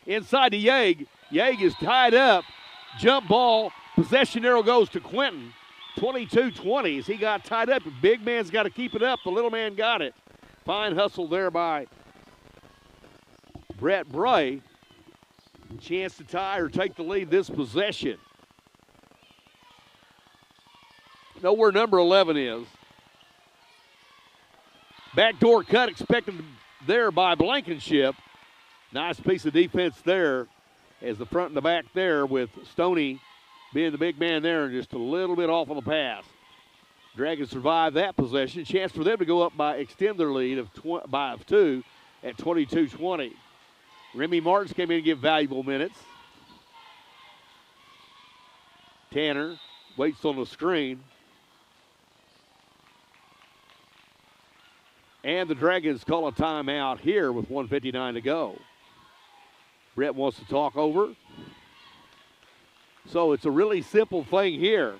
Inside to Yeag. Yeag is tied up. Jump ball. Possession arrow goes to Quinton. 22-20 as he got tied up. The big man's got to keep it up. The little man got it. Fine hustle there by Brett Bray. Chance to tie or take the lead this possession. Know where number 11 is. Backdoor cut expected there by Blankenship. Nice piece of defense there as the front and the back there with Stoney being the big man there and just a little bit off on the pass. Dragons survive that possession. Chance for them to go up by extend their lead of 2 at 22-20. Remy Martins came in and give valuable minutes. Tanner waits on the screen. And the Dragons call a timeout here with 1:59 to go. Brett wants to talk over. So it's a really simple thing here.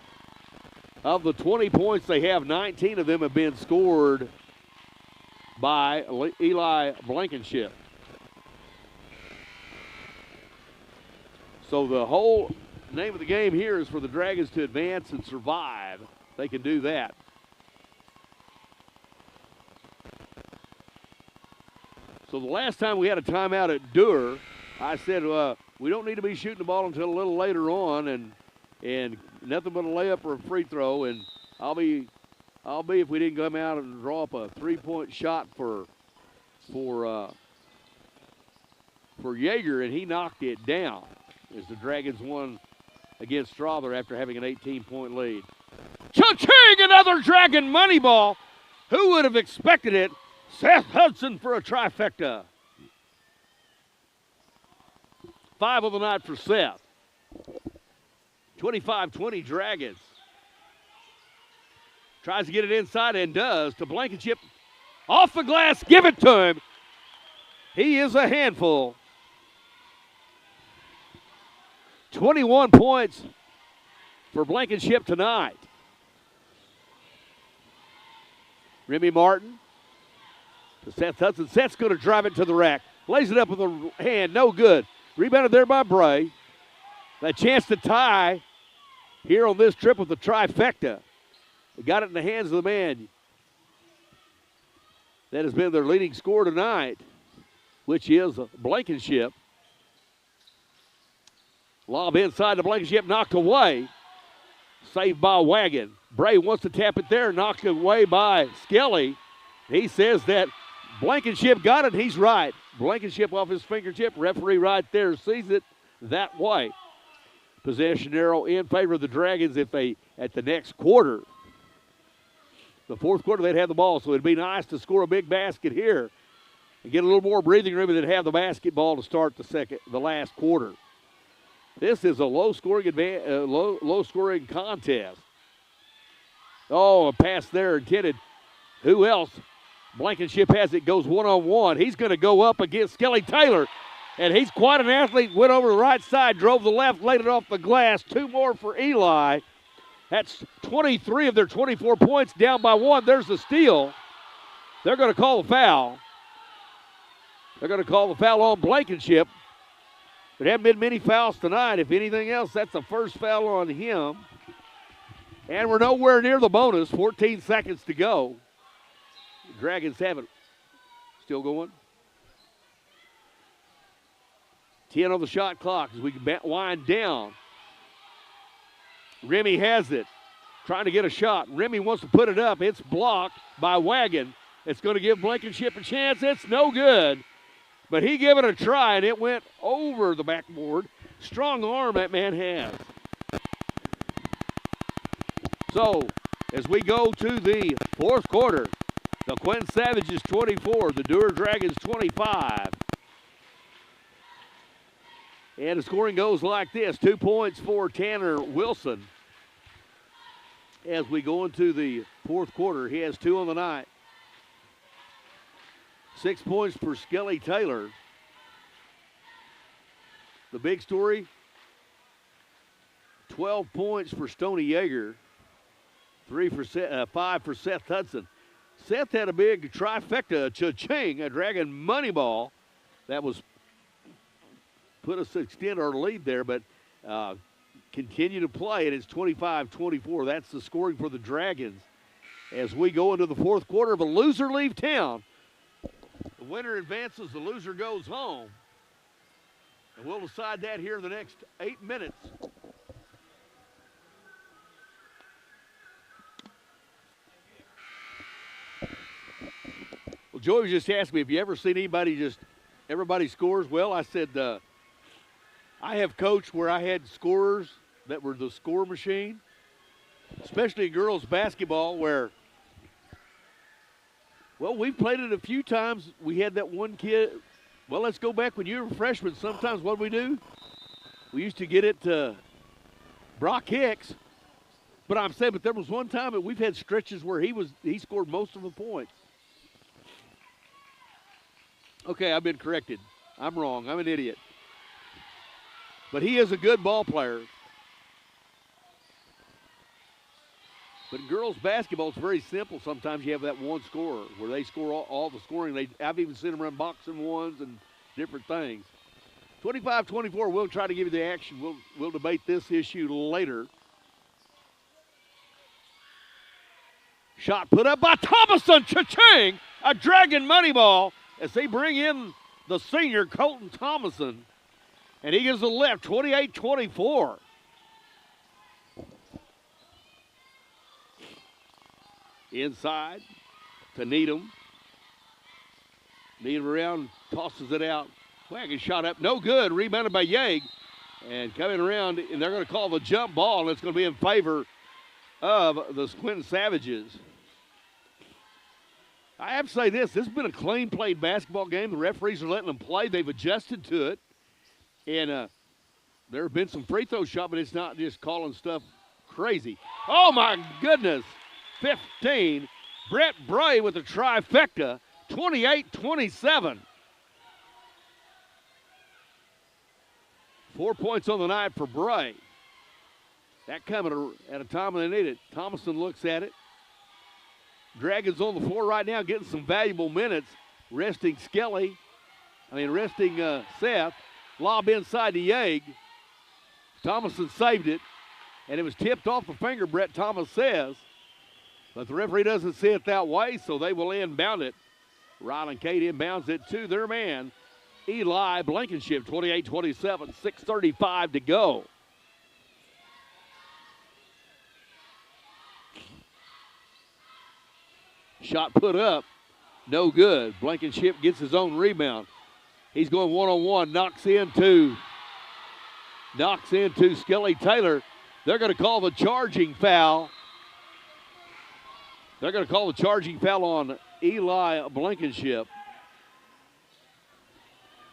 Of the 20 points they have, 19 of them have been scored by Eli Blankenship. So the whole name of the game here is for the Dragons to advance and survive. They can do that. So the last time we had a timeout at Dewar, I said we don't need to be shooting the ball until a little later on, and nothing but a layup or a free throw. And I'll be if we didn't come out and draw up a 3-point shot for Yeager, and he knocked it down as the Dragons won against Strother after having an 18-point lead. Cha-ching! Another Dragon money ball. Who would have expected it? Seth Hudson for a trifecta. 5 of the night for Seth. 25-20 Dragons. Tries to get it inside and does to Blankenship. Off the glass, give it to him. He is a handful. 21 points for Blankenship tonight. Remy Martin to Seth Hudson. Seth's going to drive it to the rack. Lays it up with a hand, no good. Rebounded there by Bray. A chance to tie here on this trip with the trifecta. They got it in the hands of the man that has been their leading scorer tonight, which is Blankenship. Lob inside to Blankenship, knocked away. Saved by Wagon. Bray wants to tap it there, knocked away by Skelly. He says that Blankenship got it, he's right. Blankenship off his fingertip, referee right there sees it that way. Possession arrow in favor of the Dragons if they, at the next quarter. The fourth quarter they'd have the ball, so it'd be nice to score a big basket here and get a little more breathing room and then have the basketball to start the last quarter. This is a low-scoring contest. Oh, a pass there intended. Who else? Blankenship has it, goes one-on-one. He's going to go up against Skelly Taylor, and he's quite an athlete. Went over the right side, drove the left, laid it off the glass. 2 more for Eli. That's 23 of their 24 points, down by 1. There's the steal. They're going to call the foul. They're going to call the foul on Blankenship. There haven't been many fouls tonight. If anything else, that's the first foul on him. And we're nowhere near the bonus. 14 seconds to go. The Dragons have it. Still going. 10 on the shot clock as we wind down. Remy has it. Trying to get a shot. Remy wants to put it up. It's blocked by Wagon. It's going to give Blankenship a chance. It's no good. But he gave it a try, and it went over the backboard. Strong arm that man has. So, as we go to the fourth quarter. The Quinton Savages 24, the Dewar Dragons 25. And the scoring goes like this. 2 points for Tanner Wilson. As we go into the fourth quarter, he has 2 on the night. 6 points for Skelly Taylor. The big story, 12 points for Stoney Yeager. 5 for Seth Hudson. Seth had a big trifecta, cha-ching, a Dragon money ball that was put us to extend our lead there, but continue to play, and it's 25-24. That's the scoring for the Dragons. As we go into the fourth quarter of a loser leave town, the winner advances, the loser goes home. And we'll decide that here in the next 8 minutes. Well, Joey was just asking me, have you ever seen anybody everybody scores? Well, I said, I have coached where I had scorers that were the score machine, especially in girls basketball where, well, we've played it a few times. We had that one kid. Well, let's go back when you were a freshman. Sometimes what we do, we used to get it to Brock Hicks. But I'm saying, but there was one time that we've had stretches where he scored most of the points. Okay, I've been corrected. I'm wrong. I'm an idiot. But he is a good ball player. But in girls basketball, it's very simple. Sometimes you have that one scorer where they score all the scoring. I've even seen them run boxing ones and different things. 25-24, we'll try to give you the action. We'll debate this issue later. Shot put up by Thomason, cha-ching, a Dragon money ball as they bring in the senior Colton Thomason. And he gives a left, 28-24. Inside to Needham. Needham around, tosses it out. Wagon shot up, no good. Rebounded by Yeag. And coming around, and they're going to call the jump ball, and it's going to be in favor of the Quinton Savages. I have to say this has been a clean played basketball game. The referees are letting them play. They've adjusted to it. And there have been some free throw shots, but it's not just calling stuff crazy. Oh, my goodness. 15. Brett Bray with a trifecta, 28-27. 4 points on the night for Bray. That coming at a time when they need it. Thomason looks at it. Dragons on the floor right now getting some valuable minutes. Resting Seth. Lob inside to Yeag. Thomason saved it, and it was tipped off the finger, Brett Thomas says. But the referee doesn't see it that way, so they will inbound it. Rylan Cade inbounds it to their man, Eli Blankenship, 28-27, 6:35 to go. Shot put up, no good. Blankenship gets his own rebound. He's going one-on-one, knocks into Skelly Taylor. They're going to call the charging foul. They're going to call the charging foul on Eli Blankenship.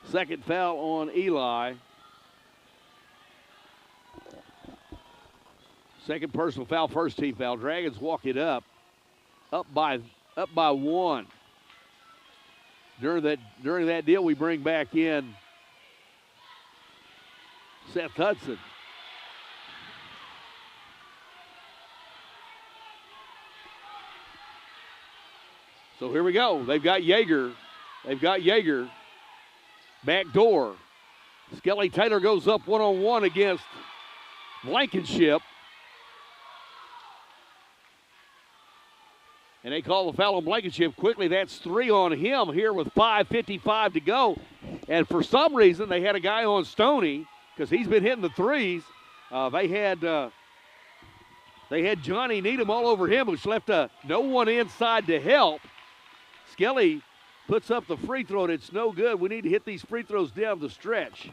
Second foul on Eli. Second personal foul, first team foul. Dragons walk it up by one. During that deal, we bring back in Seth Hudson. So here we go. They've got Yeager. Back door. Skelly Taylor goes up one-on-one against Blankenship. And they call the foul on Blankenship quickly. That's 3 on him here with 5:55 to go. And for some reason, they had a guy on Stoney because he's been hitting the threes. They had Johnny Needham all over him, which left no one inside to help. Skelly puts up the free throw, and it's no good. We need to hit these free throws down the stretch.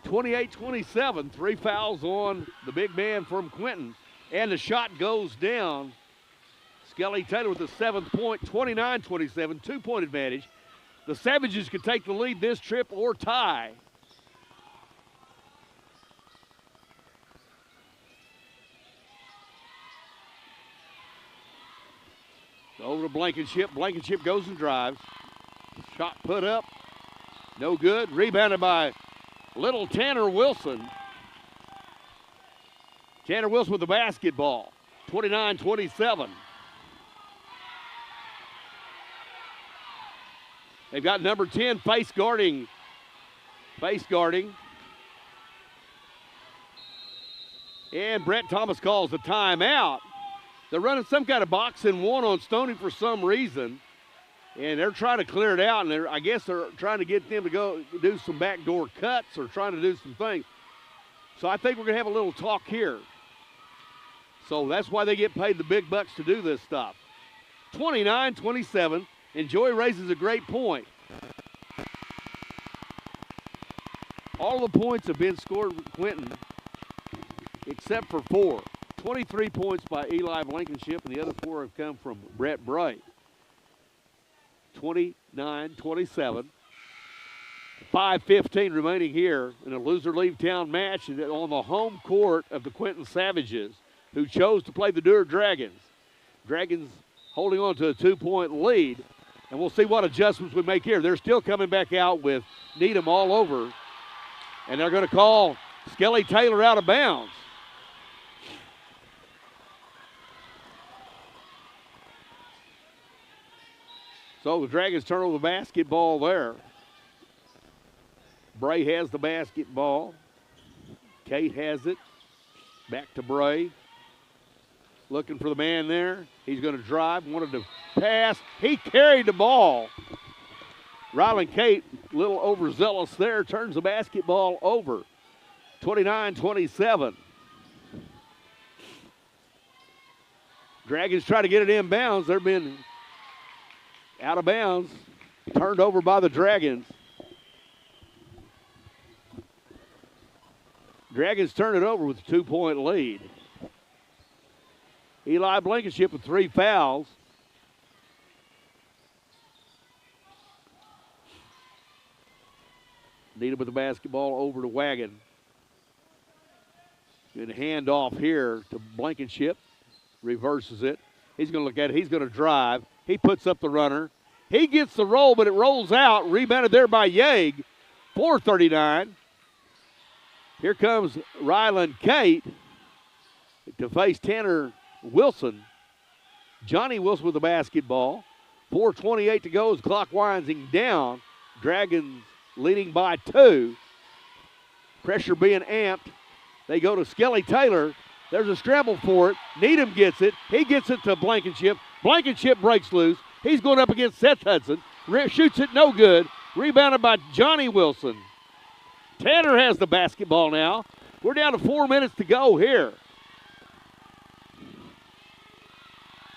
28-27, 3 fouls on the big man from Quinton. And the shot goes down. Skelly Taylor with the 7th point, 29-27, 2-point advantage. The Savages could take the lead this trip or tie. Over to Blankenship. Blankenship goes and drives. Shot put up. No good. Rebounded by little Tanner Wilson. Tanner Wilson with the basketball. 29-27. They've got number 10 face guarding. And Brett Thomas calls a timeout. They're running some kind of box and one on Stoney for some reason. And they're trying to clear it out, and I guess they're trying to get them to go do some backdoor cuts or trying to do some things. So I think we're going to have a little talk here. So that's why they get paid the big bucks to do this stuff. 29-27, and Joy raises a great point. All the points have been scored with Quinton except for 4. 23 points by Eli Blankenship, and the other 4 have come from Brett Bray. 29-27. 5:15 remaining here in a loser-leave town match on the home court of the Quinton Savages, who chose to play the Dewar Dragons. Dragons holding on to a 2-point lead, and we'll see what adjustments we make here. They're still coming back out with Needham all over, and they're going to call Skelly Taylor out of bounds. So the Dragons turn over the basketball there. Bray has the basketball. Kate has it. Back to Bray. Looking for the man there. He's going to drive. Wanted to pass. He carried the ball. Rylan Kate, a little overzealous there, turns the basketball over. 29-27. Dragons try to get it inbounds. They've been out of bounds, turned over by the Dragons. Dragons turn it over with a 2-point lead. Eli Blankenship with 3 fouls. Needham with the basketball over to Wagon. Good handoff here to Blankenship. Reverses it. He's going to look at it. He's going to drive. He puts up the runner. He gets the roll, but it rolls out. Rebounded there by Yeag. 4:39. Here comes Rylan Kate to face Tanner Wilson. Johnny Wilson with the basketball. 4:28 to go as the clock winding down. Dragons leading by 2. Pressure being amped. They go to Skelly Taylor. There's a scramble for it. Needham gets it. He gets it to Blankenship. Blankenship breaks loose. He's going up against Seth Hudson. Shoots it no good. Rebounded by Johnny Wilson. Tanner has the basketball now. We're down to 4 minutes to go here.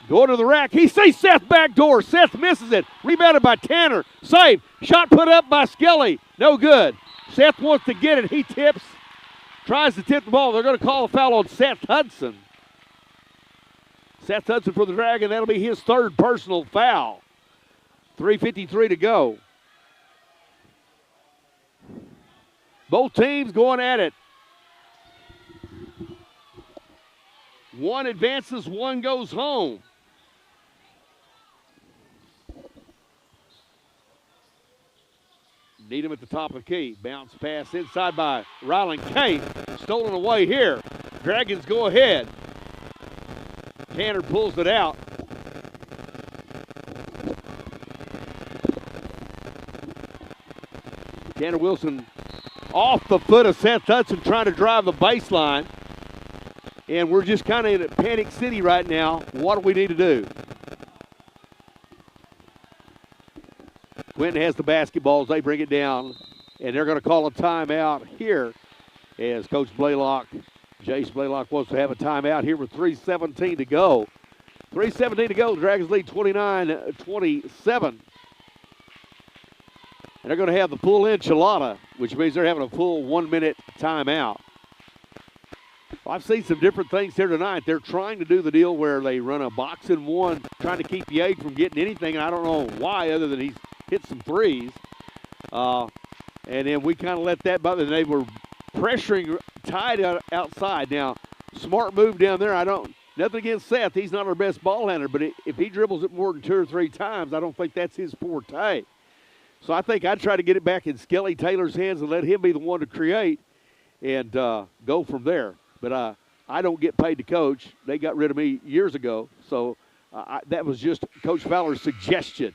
Going to the rack. He sees Seth backdoor. Seth misses it. Rebounded by Tanner. Save. Shot put up by Skelly. No good. Seth wants to get it. He tips. Tries to tip the ball. They're going to call a foul on Seth Hudson. Seth Hudson for the Dragon. That'll be his 3rd personal foul. 3:53 to go. Both teams going at it. One advances, one goes home. Needham at the top of the key. Bounce pass inside by Rylan Kate. Stolen away here. Dragons go ahead. Tanner pulls it out. Tanner Wilson off the foot of Seth Hudson trying to drive the baseline. And we're just kind of in a panic city right now. What do we need to do? Quinton has the basketballs. They bring it down. And they're going to call a timeout here as Coach Blaylock, Jace Blaylock, wants to have a timeout here with 3:17 to go. 3:17 to go. The Dragons lead 29-27. And they're going to have the full enchilada, which means they're having a full 1-minute timeout. I've seen some different things here tonight. They're trying to do the deal where they run a box and one, trying to keep Yade from getting anything. And I don't know why, other than he's hit some threes. And then we kind of let that bother. They were pressuring tied outside. Now, smart move down there. Nothing against Seth. He's not our best ball handler, but if he dribbles it more than 2 or 3 times, I don't think that's his forte. So I think I'd try to get it back in Skelly Taylor's hands and let him be the one to create and go from there. But I don't get paid to coach. They got rid of me years ago, so that was just Coach Fowler's suggestion.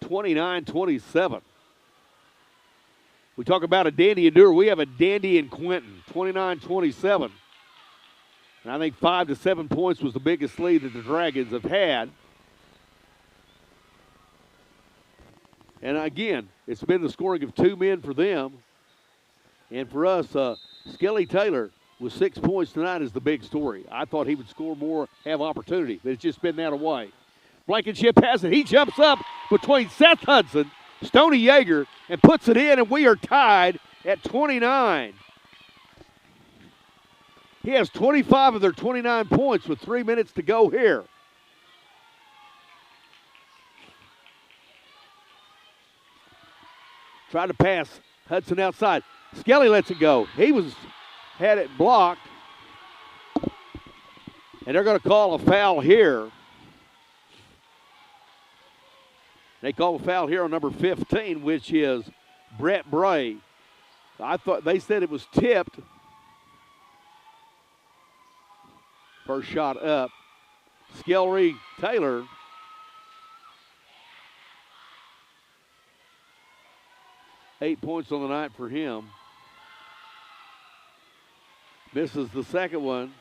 29-27. We talk about a dandy in Dewar. We have a dandy in Quinton, 29-27. And I think 5 to 7 points was the biggest lead that the Dragons have had. And again, it's been the scoring of 2 men for them. And for us, Skelly Taylor with 6 points tonight is the big story. I thought he would score more, have opportunity, but it's just been that away. Blankenship has it. He jumps up between Seth Hudson, Stoney Yeager, and puts it in, and we are tied at 29. He has 25 of their 29 points with 3 minutes to go here. Tried to pass Hudson outside. Skelly lets it go. He had it blocked. And they're going to call a foul here. They call a foul here on number 15, which is Brett Bray. I thought they said it was tipped. First shot up. Skelly Taylor. Eight points on the night for him. Misses the second one.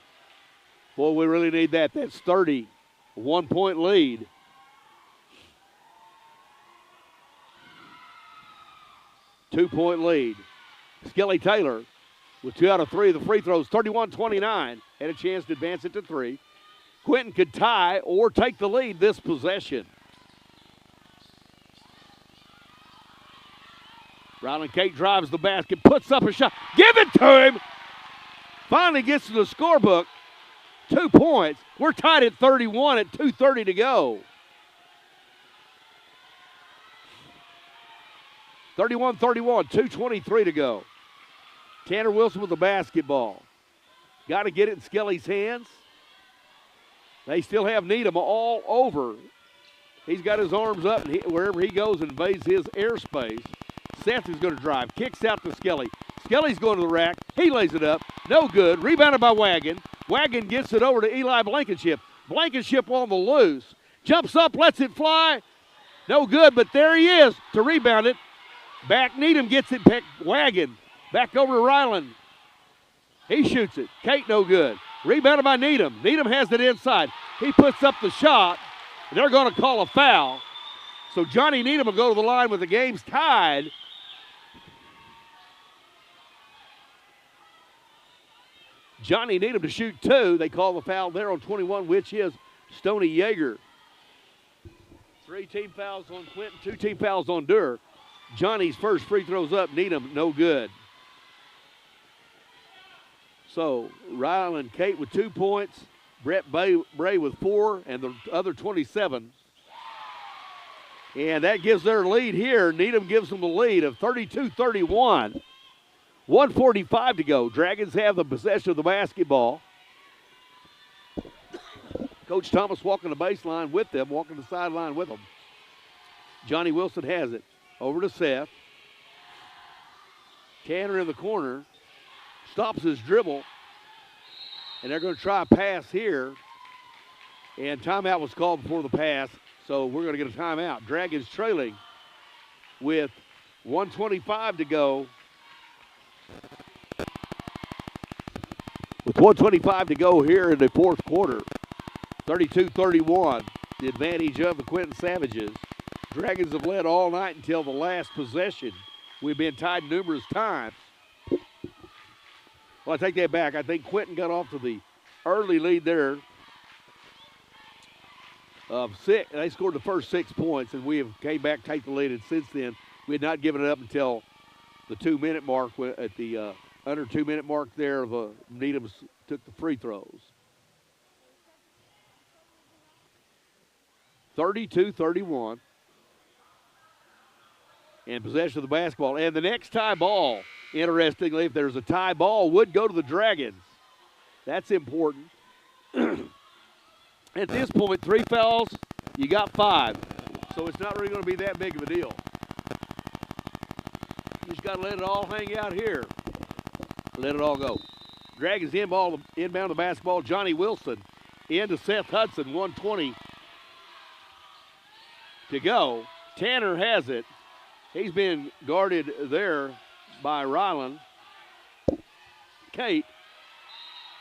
Boy, we really need that. That's 30. 1 point lead. Two-point lead. Skelly Taylor with 2 out of 3 of the free throws, 31-29. Had a chance to advance it to 3. Quinton could tie or take the lead this possession. Ryland Cate drives the basket, puts up a shot. Give it to him. Finally gets to the scorebook. 2 points. We're tied at 31 at 2:30 to go. 31-31, 2:23 to go. Tanner Wilson with the basketball. Got to get it in Skelly's hands. They still have Needham all over. He's got his arms up, and wherever he goes, invades his airspace. Seth is going to drive. Kicks out to Skelly. Skelly's going to the rack. He lays it up. No good. Rebounded by Wagon. Wagon gets it over to Eli Blankenship. Blankenship on the loose. Jumps up, lets it fly. No good, but there he is to rebound it. Back, Needham gets it back. Wagon. Back over to Ryland. He shoots it. Cate no good. Rebounded by Needham. Needham has it inside. He puts up the shot. They're going to call a foul. So Johnny Needham will go to the line with the game's tied. Johnny Needham to shoot 2. They call the foul there on 21, which is Stoney Yeager. 3 team fouls on Quinton, 2 team fouls on Dewar. Johnny's first free throws up. Needham, no good. So Ryland Cate with 2 points. Brett Bray with 4, and the other 27. And that gives their lead here. Needham gives them the lead of 32-31. 1:45 to go. Dragons have the possession of the basketball. Coach Thomas walking the baseline with them, walking the sideline with them. Johnny Wilson has it. Over to Seth. Tanner in the corner. Stops his dribble. And they're going to try a pass here. And timeout was called before the pass, so we're going to get a timeout. Dragons trailing with 1:25 to go. With 1:25 to go here in the fourth quarter. 32-31, the advantage of the Quinton Savages. Dragons have led all night until the last possession. We've been tied numerous times. Well, I take that back. I think Quinton got off to the early lead there of 6. They scored the first 6 points, and we have came back, take the lead, and since then we had not given it up until the 2-minute mark at the under 2-minute mark there, the Needham's took the free throws. 32-31. And possession of the basketball. And the next tie ball, interestingly, if there's a tie ball, would go to the Dragons. That's important. At this point, 3 fouls, you got 5. So it's not really going to be that big of a deal. You just got to let it all hang out here. Let it all go. Dragons inbound the basketball. Johnny Wilson into Seth Hudson, 1:20 to go. Tanner has it. He's been guarded there by Ryland. Kate.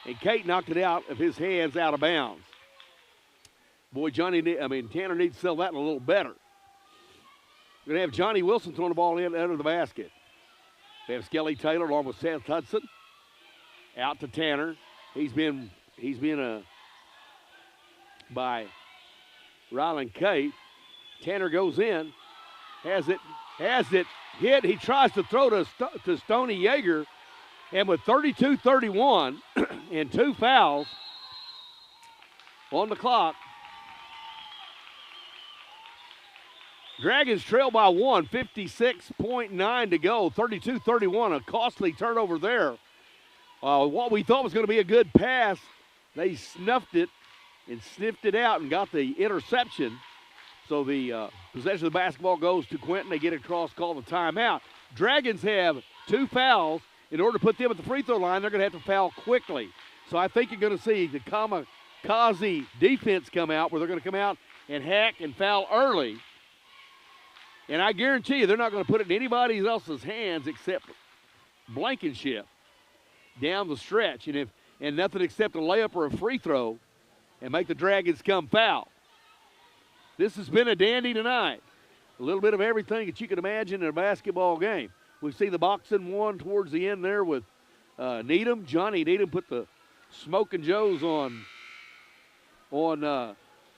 And Kate knocked it out of his hands out of bounds. Boy, Tanner needs to sell that a little better. We're going to have Johnny Wilson throwing the ball in under the basket. We have Skelly Taylor along with Seth Hudson. Out to Tanner. He's been by Ryland Kate. Tanner goes in. Has it hit. He tries to throw to Stoney Yeager. And with 32-31 and 2 fouls on the clock, Dragons trail by 1, 56.9 to go, 32-31, a costly turnover there. What we thought was going to be a good pass, they snuffed it and sniffed it out and got the interception. So the possession of the basketball goes to Quinton. They get across, call the timeout. Dragons have 2 fouls. In order to put them at the free throw line, they're going to have to foul quickly. So I think you're going to see the kamikaze defense come out, where they're going to come out and hack and foul early. And I guarantee you they're not going to put it in anybody else's hands except Blankenship down the stretch. And nothing except a layup or a free throw and make the Dragons come foul. This has been a dandy tonight. A little bit of everything that you can imagine in a basketball game. We see the boxing one towards the end there with Needham. Johnny Needham put the Smoking Joes on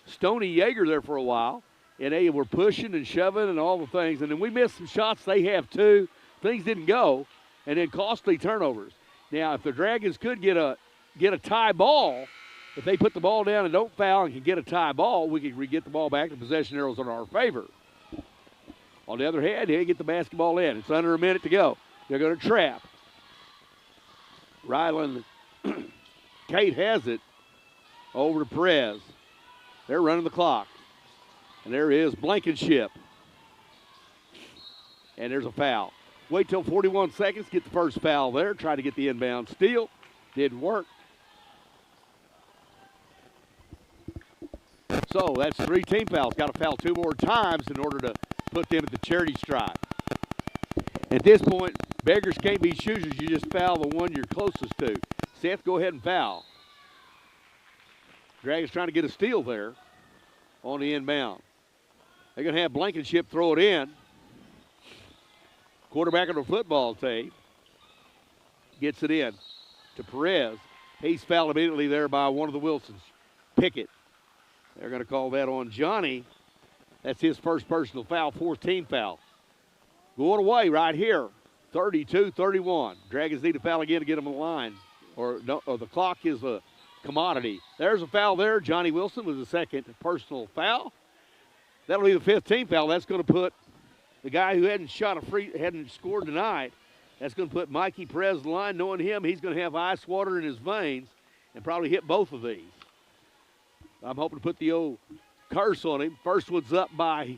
Stoney Yeager there for a while. And they were pushing and shoving and all the things. And then we missed some shots. They have too. Things didn't go. And then costly turnovers. Now, if the Dragons could get a tie ball, if they put the ball down and don't foul and can get a tie ball, we could get the ball back. The possession arrows in our favor. On the other hand, they get the basketball in. It's under a minute to go. They're going to trap. Ryland, Kate has it over to Perez. They're running the clock. And there is Blankenship. And there's a foul. Wait till 41 seconds, get the first foul there. Try to get the inbound steal. Didn't work. So that's 3 team fouls. Got to foul 2 more times in order to put them at the charity stripe. At this point, beggars can't be choosers. You just foul the one you're closest to. Seth, go ahead and foul. Dragons trying to get a steal there on the inbound. They're going to have Blankenship throw it in. Quarterback on the football team gets it in to Perez. He's fouled immediately there by one of the Wilsons. Pickett. They're going to call that on Johnny. That's his first personal foul, 4th team foul. Going away right here, 32-31. Dragons need a foul again to get them on the line. Or the clock is a commodity. There's a foul there. Johnny Wilson with the 2nd personal foul. That'll be the 5th team foul. That's going to put the guy who hadn't scored tonight, that's going to put Mikey Perez on the line. Knowing him, he's going to have ice water in his veins and probably hit both of these. I'm hoping to put the old curse on him. First one's up by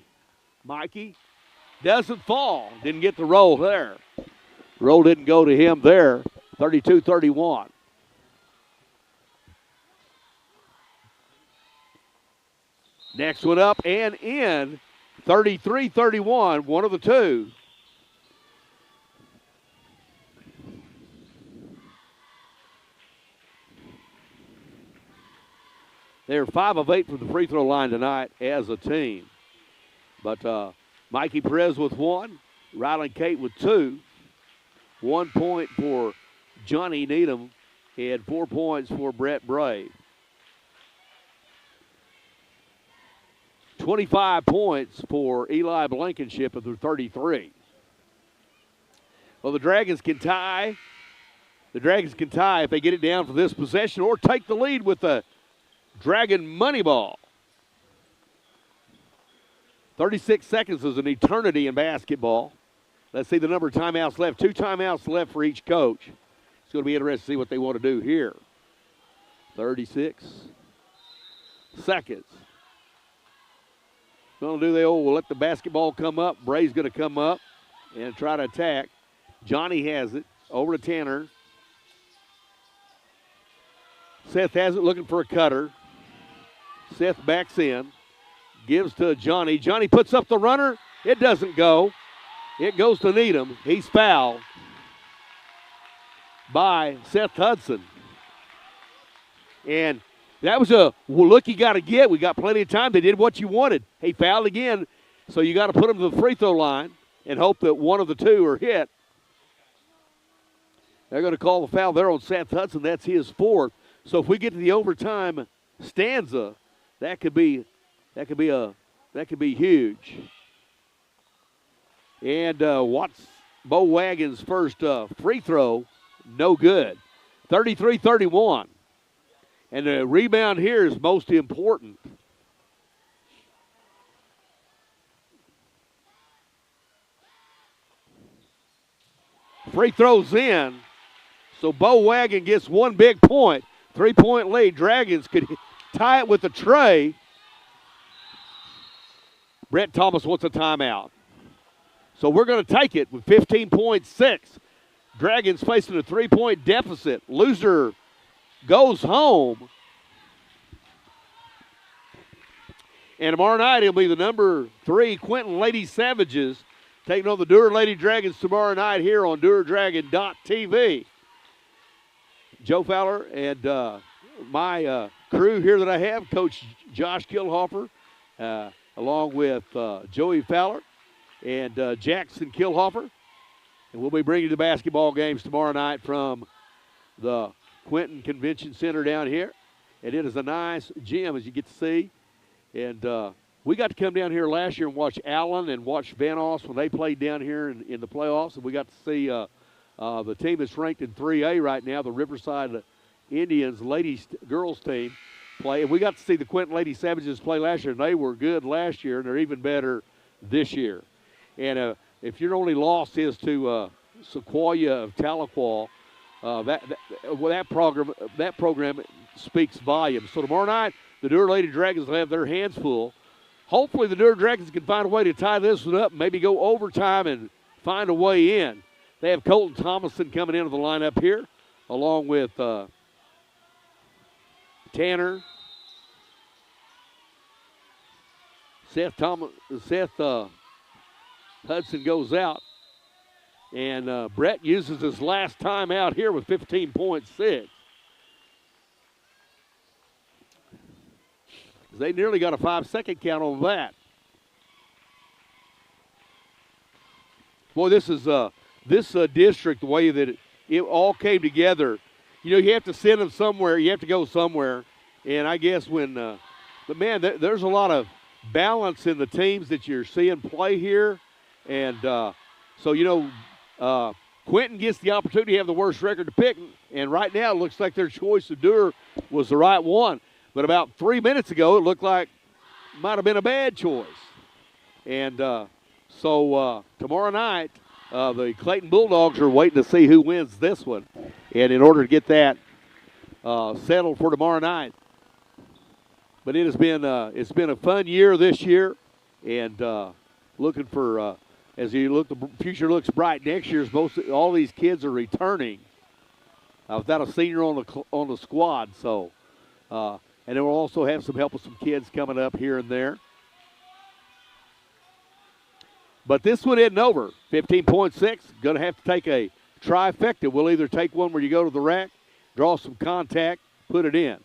Mikey. Doesn't fall. Didn't get the roll there. Roll didn't go to him there. 32-31. Next one up and in. 33-31, one of the two. They're 5 of 8 from the free throw line tonight as a team. But Mikey Perez with 1, Ryland Kate with 2. 1 point for Johnny Needham and 4 points for Brett Brave. 25 points for Eli Blankenship of the 33. Well, the Dragons can tie the Dragons can tie if they get it down for this possession or take the lead with the Dragon money ball. 36 seconds is an eternity in basketball. Let's see the number of timeouts left. 2 timeouts left for each coach. It's going to be interesting to see what they want to do here. 36 seconds. Going to do we'll let the basketball come up. Bray's going to come up and try to attack. Johnny has it over to Tanner. Seth has it looking for a cutter. Seth backs in. Gives to Johnny. Johnny puts up the runner. It doesn't go. It goes to Needham. He's fouled by Seth Hudson. And that was a look you got to get. We got plenty of time. They did what you wanted. He fouled again, so you got to put him to the free throw line and hope that one of the two are hit. They're going to call the foul there on Seth Hudson. That's his 4th. So if we get to the overtime stanza, that could be huge. And Bo Wagon's first free throw, no good. 33-31. And the rebound here is most important. Free throws in. So Bo Wagon gets one big point. 3-point lead. Dragons could tie it with a tray. Brett Thomas wants a timeout. So we're going to take it with 15.6. Dragons facing a 3-point deficit. Loser goes home. And tomorrow night it'll be the number 3 Quinton Lady Savages taking on the Dewar Lady Dragons tomorrow night here on DewarDragon.tv. Joe Fowler and my crew here that I have, Coach Josh Kilhofer, along with Joey Fowler and Jackson Kilhofer. And we'll be bringing you the basketball games tomorrow night from the Quinton Convention Center down here. And it is a nice gym, as you get to see. And we got to come down here last year and watch Allen and watch Van Oss when they played down here in the playoffs. And we got to see the team that's ranked in 3A right now, the Riverside Indians girls team, play. And we got to see the Quinton Lady Savages play last year, and they were good last year, and they're even better this year. And if your only loss is to Sequoia of Tahlequah, that program speaks volumes. So tomorrow night, the Dewar Lady Dragons will have their hands full. Hopefully the Dewar Dragons can find a way to tie this one up, maybe go overtime and find a way in. They have Colton Thomason coming into the lineup here, along with Tanner, Seth Hudson goes out, and Brett uses his last time out here with 15.6. They nearly got a 5-second count on that. Boy, this is this district, the way that it all came together. You know, you have to send them somewhere. You have to go somewhere. And I guess but man, there's a lot of balance in the teams that you're seeing play here. And so, you know, Quinton gets the opportunity to have the worst record to pick. And right now it looks like their choice of Dewar was the right one. But about 3 minutes ago, it looked like it might have been a bad choice. And so tomorrow night, the Clayton Bulldogs are waiting to see who wins this one. And in order to get that settled for tomorrow night. But it's been a fun year this year. And looking for, as you look, the future looks bright next year. All these kids are returning without a senior on the squad. So, and then we'll also have some help with some kids coming up here and there. But this one isn't over. 15.6, going to have to take a trifecta. We'll either take one where you go to the rack, draw some contact, put it in.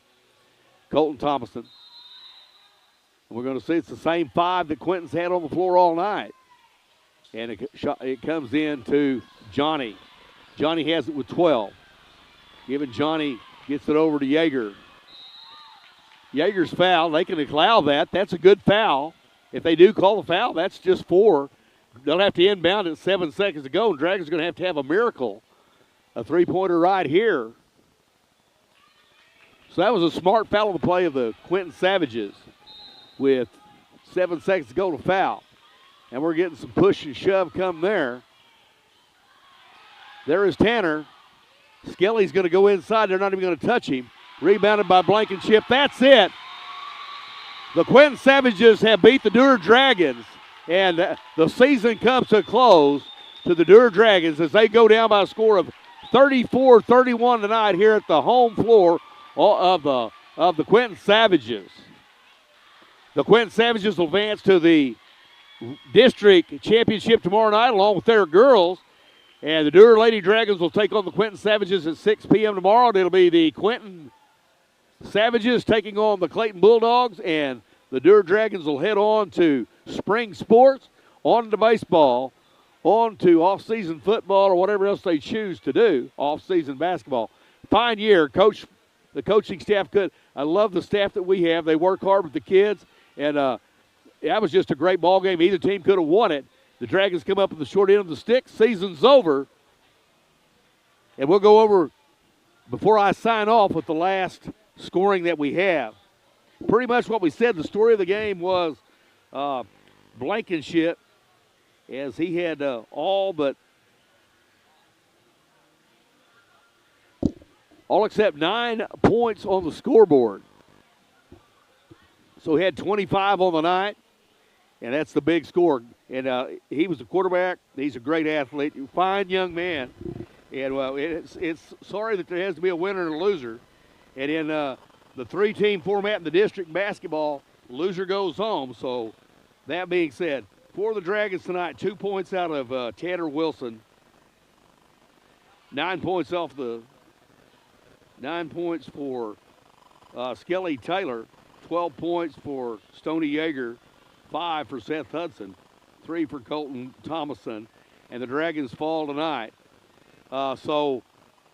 Colton Thomason. We're going to see it's the same 5 that Quinton's had on the floor all night. And it comes in to Johnny. Johnny has it with 12. Giving Johnny, gets it over to Yeager. Yeager's foul. They can allow that. That's a good foul. If they do call the foul, that's just 4. They'll have to inbound it 7 seconds to go, and Dragons are going to have a miracle a three-pointer right here. So that was a smart foul on the play of the Quinton Savages with 7 seconds to go to foul. And we're getting some push and shove come there. There is Tanner. Skelly's going to go inside. They're not even going to touch him. Rebounded by Blankenship. That's it. The Quinton Savages have beat the Dewar Dragons. And the season comes to a close to the Dewar Dragons as they go down by a score of 34-31 tonight here at the home floor of the Quinton Savages. The Quinton Savages will advance to the district championship tomorrow night along with their girls. And the Dewar Lady Dragons will take on the Quinton Savages at 6 p.m. tomorrow. And it'll be the Quinton Savages taking on the Clayton Bulldogs. And the Dewar Dragons will head on to spring sports, on to baseball, on to off-season football or whatever else they choose to do, off-season basketball. Fine year. The coaching staff could. I love the staff that we have. They work hard with the kids. And that was just a great ball game. Either team could have won it. The Dragons come up with the short end of the stick. Season's over. And we'll go over, before I sign off, with the last scoring that we have. Pretty much what we said, the story of the game was Blankenship, as he had all except 9 points on the scoreboard. So he had 25 on the night, and that's the big score. And he was the quarterback. He's a great athlete, fine young man. And it's sorry that there has to be a winner and a loser. And in the 3-team format in the district basketball, loser goes home. So that being said, for the Dragons tonight, 2 points out of Tanner Wilson. 9 points for Skelly Taylor. 12 points for Stoney Yeager. 5 for Seth Hudson. 3 for Colton Thomason. And the Dragons fall tonight. So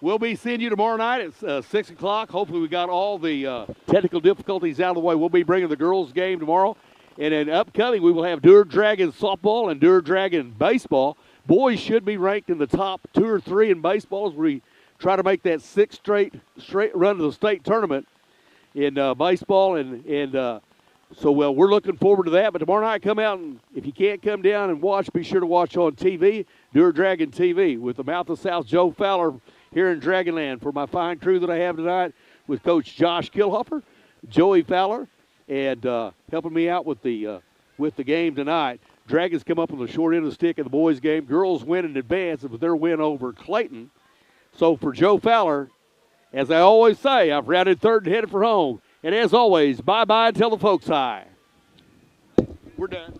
we'll be seeing you tomorrow night at 6 o'clock. Hopefully we got all the technical difficulties out of the way. We'll be bringing the girls' game tomorrow. And then upcoming, we will have Dewar Dragons softball and Dewar Dragon baseball. Boys should be ranked in the top 2 or 3 in baseball as we try to make that 6th straight run to the state tournament in baseball. So we're looking forward to that. But tomorrow night, come out, and if you can't come down and watch, be sure to watch on TV, Dewar Dragon TV, with the Mouth of South Joe Fowler here in Dragonland. For my fine crew that I have tonight with Coach Josh Kilhoffer, Joey Fowler, and helping me out with the game tonight. Dragons come up on the short end of the stick in the boys' game. Girls win in advance with their win over Clayton. So for Joe Fowler, as I always say, I've rounded third and headed for home. And as always, bye-bye and tell the folks hi. We're done.